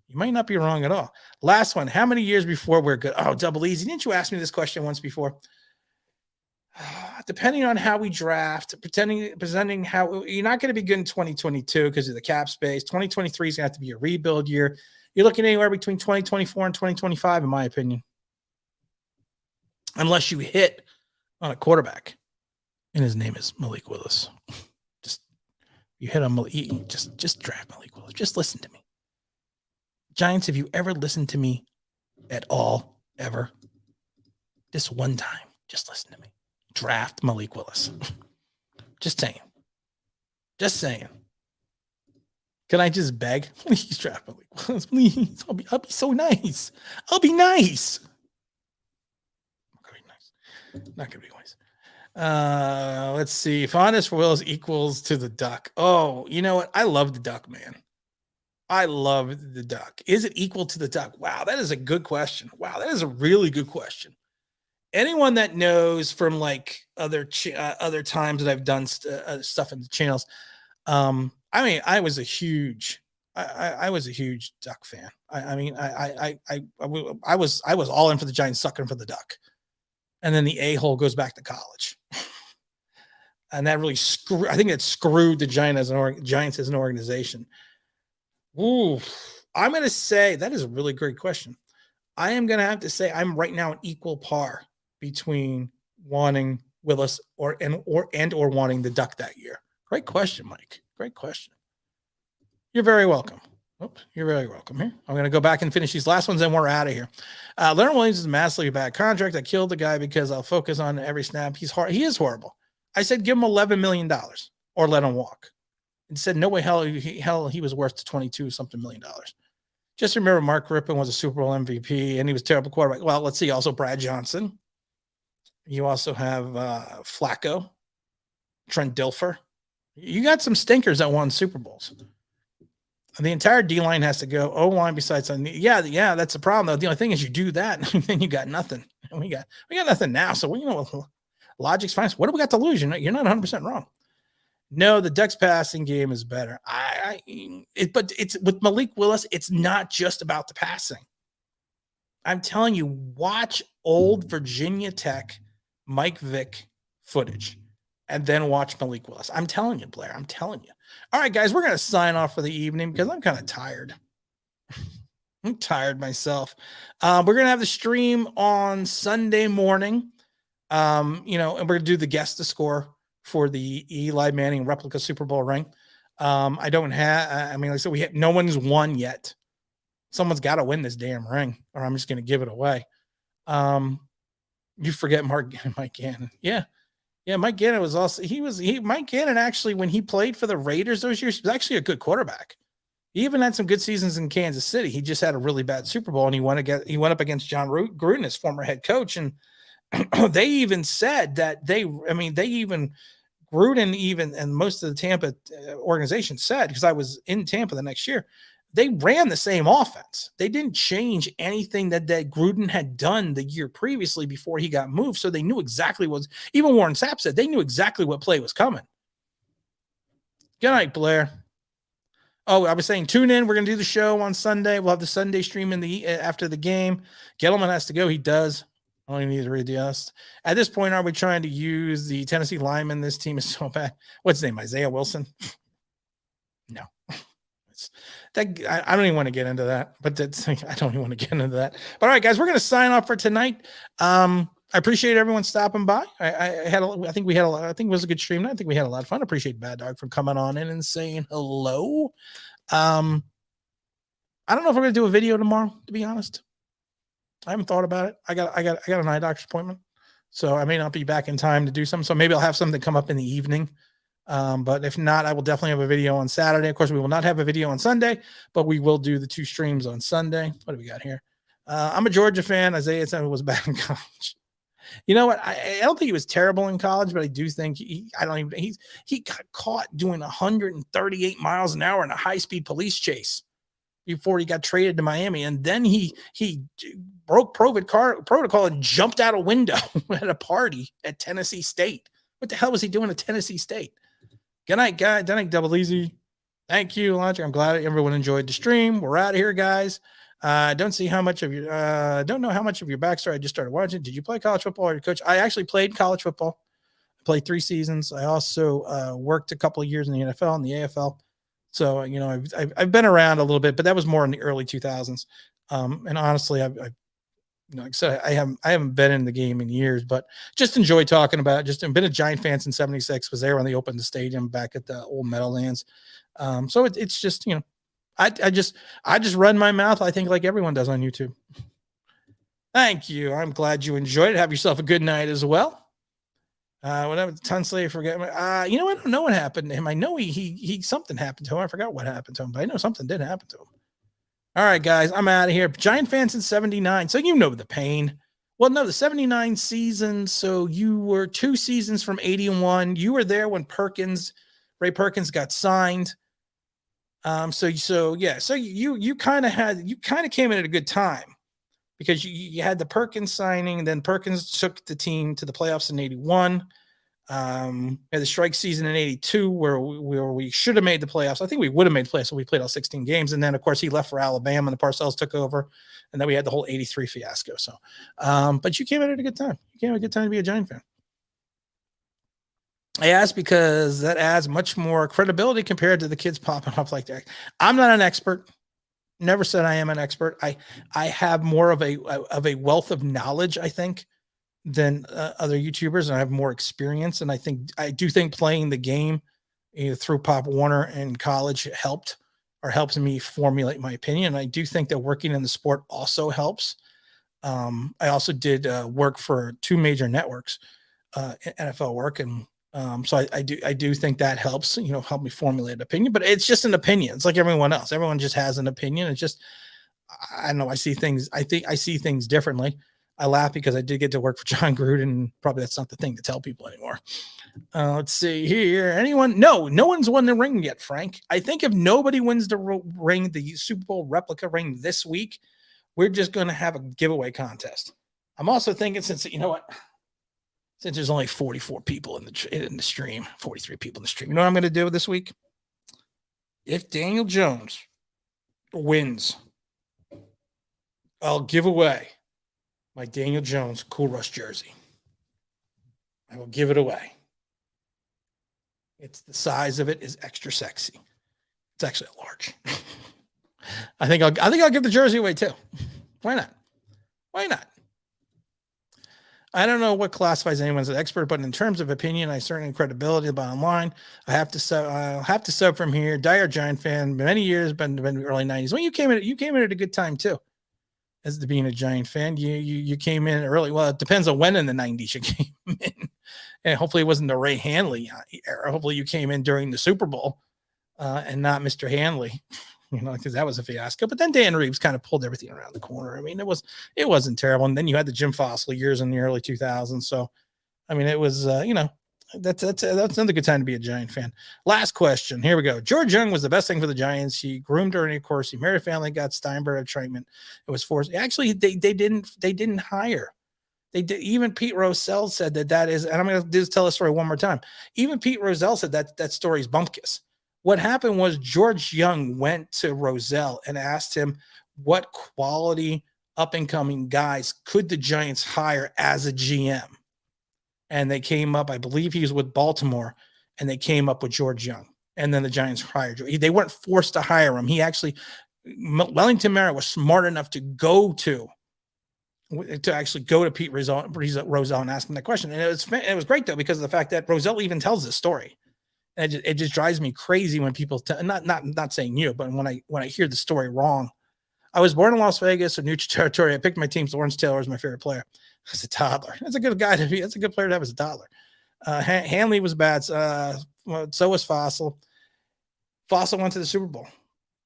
You might not be wrong at all. Last one. How many years before we're good? Oh, double easy. Didn't you ask me this question once before? Depending on how we draft, presenting how you're not going to be good in 2022 because of the cap space. 2023 is going to have to be a rebuild year. You're looking anywhere between 2024 and 2025, in my opinion, unless you hit on a quarterback, and his name is Malik Willis. You hit on Malik, just draft Malik Willis. Just listen to me, Giants. If you ever listen to me at all, ever, this one time, just listen to me. Draft Malik Willis. Just saying. Can I just beg? Please draft Malik Willis. Please. I'll be so nice. I'll be nice. Not gonna be nice. Let's see. Fondness for Willis equals to the duck. Oh, you know what? I love the duck, man. I love the duck. Is it equal to the duck? Wow, that is a good question. Wow, that is a really good question. Anyone that knows from like other times that I've done stuff in the channels, I was a huge duck fan. I was all in for the Giants, sucking for the duck, and then the a-hole goes back to college, and that really screwed the Giants as an organization. Ooh, I'm gonna say that is a really great question. I am gonna have to say I'm right now an equal par between wanting Willis or wanting the duck that year. Great question, Mike. Great question. You're very welcome. Oops, you're very welcome here. I'm going to go back and finish these last ones and we're out of here. Leonard Williams is a massively bad contract. I killed the guy because I'll focus on every snap. He is horrible. I said, give him $11 million or let him walk. And said, no way, hell, he was worth $22 something million. Just remember Mark Rippon was a Super Bowl MVP and he was a terrible quarterback. Well, let's see. Also Brad Johnson. You also have Flacco, Trent Dilfer. You got some stinkers that won Super Bowls. And the entire D-line has to go. O-line besides, yeah, that's the problem, though. The only thing is you do that, and then you got nothing. And we got nothing now. So, logic's fine. What do we got to lose? You're not 100% wrong. No, the Ducks passing game is better. But it's with Malik Willis, it's not just about the passing. I'm telling you, watch old Virginia Tech Mike Vick footage and then watch Malik Willis. I'm telling you, Blair. I'm telling you. All right, guys, we're going to sign off for the evening because I'm kind of tired. I'm tired myself. We're going to have the stream on Sunday morning. And we're going to do the guess the score for the Eli Manning replica Super Bowl ring. I don't have. I mean, like I said, no one's won yet. Someone's got to win this damn ring, or I'm just going to give it away. You forget Mike Gannon. Yeah. Mike Gannon was also Mike Gannon actually, when he played for the Raiders those years, he was actually a good quarterback. He even had some good seasons in Kansas City. He just had a really bad Super Bowl, and he went up against John Gruden, his former head coach, and they even said that Gruden and most of the Tampa organization said, because I was in Tampa the next year, they ran the same offense. They didn't change anything that Gruden had done the year previously before he got moved. So they knew exactly even Warren Sapp said they knew exactly what play was coming. Good night, Blair. Oh, I was saying, tune in. We're going to do the show on Sunday. We'll have the Sunday stream after the game. Gettleman has to go. He does. I don't even need to read the us. At this point, are we trying to use the Tennessee lineman? This team is so bad. What's his name? Isaiah Wilson? No. I don't even want to get into that, but I don't even want to get into that. But all right, guys, we're going to sign off for tonight. I appreciate everyone stopping by. I think it was a good stream. I think we had a lot of fun. I appreciate Bad Dog for coming on in and saying hello. I don't know if we're going to do a video tomorrow, to be honest. I haven't thought about it. I got an eye doctor's appointment, so I may not be back in time to do something. So maybe I'll have something come up in the evening. But if not, I will definitely have a video on Saturday. Of course, we will not have a video on Sunday, but we will do the 2 streams on Sunday. What do we got here? I'm a Georgia fan. Isaiah said was back in college. You know what? I don't think he was terrible in college, but I do think he got caught doing 138 miles an hour in a high-speed police chase before he got traded to Miami. And then he broke protocol and jumped out a window at a party at Tennessee State. What the hell was he doing at Tennessee State? Good night, guys. Good night, Double Easy. Thank you, Logic. I'm glad everyone enjoyed the stream. We're out of here, guys. Don't know how much of your backstory. I just started watching. Did you play college football or your coach? I actually played college football. I played 3 seasons. I also worked a couple of years in the NFL and the AFL. So, I've been around a little bit, but that was more in the early 2000s. And honestly, like I said, I haven't been in the game in years, but just enjoy talking about it. Just been a Giant fan since '76. Was there when they opened the stadium back at the old Meadowlands. So it's just, I just run my mouth. I think like everyone does on YouTube. Thank you. I'm glad you enjoyed it. Have yourself a good night as well. Whatever. Tunsley, forget. I don't know what happened to him. I know he something happened to him. I forgot what happened to him, but I know something did happen to him. All right, guys, I'm out of here. Giant fan since '79, so you know the pain. Well, no, the '79 season. So you were 2 seasons from '81. You were there when Ray Perkins got signed. So you kind of came in at a good time because you had the Perkins signing, and then Perkins took the team to the playoffs in '81. Had the strike season in '82 where we should have made the playoffs. I think we would have made the playoffs. So we played all 16 games. And then, of course, he left for Alabama and the Parcells took over. And then we had the whole '83 fiasco. So, but you came in at a good time. You came at a good time to be a Giant fan. I asked because that adds much more credibility compared to the kids popping off like that. I'm not an expert. Never said I am an expert. I have more of a wealth of knowledge, I think, than other YouTubers, and I have more experience. And I do think playing the game through Pop Warner in college helps me formulate my opinion. I do think that working in the sport also helps. I also did work for 2 major networks, NFL work, and so I do think that helps, help me formulate an opinion. But it's just an opinion. It's like everyone else. Everyone just has an opinion. It's just, I don't know. I see things differently. I laugh because I did get to work for John Gruden. Probably that's not the thing to tell people anymore. Let's see here. Anyone? No one's won the ring yet, Frank. I think if nobody wins the ring, the Super Bowl replica ring this week, we're just going to have a giveaway contest. I'm also thinking since there's only 44 people in the stream, 43 people in the stream, you know what I'm going to do this week? If Daniel Jones wins, I'll give away my Daniel Jones Cool Rush jersey. I will give it away. It's the size of it is extra sexy. It's actually a large. I think I'll give the jersey away too. Why not? I don't know what classifies anyone as an expert, but in terms of opinion, I certainly credibility. The bottom line, I'll have to sub from here. Dire Giant fan, many years, been early '90s. When you came in at a good time too. As to being a Giant fan, you came in early. Well, it depends on when in the '90s you came in, and hopefully it wasn't the Ray Hanley era. Hopefully you came in during the Super Bowl, and not Mr. Hanley. Because that was a fiasco. But then Dan Reeves kind of pulled everything around the corner. I mean, it wasn't terrible. And then you had the Jim Fossil years in the early 2000s. So, I mean, it was that's another good time to be a Giant fan. Last question. Here we go. George Young was the best thing for the Giants. He groomed during the course. He married a family, got Steinberg treatment. It was forced. Actually, they didn't hire. They did. Even Pete Rozelle said that is, and I'm going to just tell the story one more time. Even Pete Rozelle said that story is bumpkiss. What happened was George Young went to Rozelle and asked him what quality up-and-coming guys could the Giants hire as a GM. And they came up, I believe he was with Baltimore, and they came up with George Young. And then the Giants hired him. They weren't forced to hire him. He actually, Wellington Mara was smart enough to actually go to Pete Rozelle and ask him that question. And it was great, though, because of the fact that Rozelle even tells this story. It just drives me crazy when people not saying you, but when I hear the story wrong. I was born in Las Vegas, a neutral territory. I picked my team. Lawrence Taylor was my favorite player as a toddler. That's a good guy to be. That's a good player to have as a toddler. Hanley was bad. So was Fossil. Fossil went to the Super Bowl.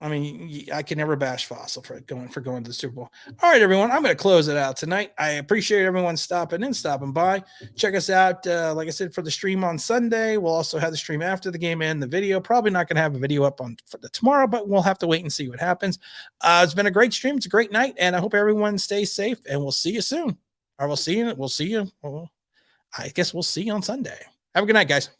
I mean, I can never bash Fossil for going to the Super Bowl. All right, everyone, I'm going to close it out tonight. I appreciate everyone stopping by. Check us out, like I said, for the stream on Sunday. We'll also have the stream after the game and the video. Probably not going to have a video up for tomorrow, but we'll have to wait and see what happens. It's been a great stream. It's a great night, and I hope everyone stays safe, and we'll see you soon. Or we'll see you. Well, I guess we'll see you on Sunday. Have a good night, guys.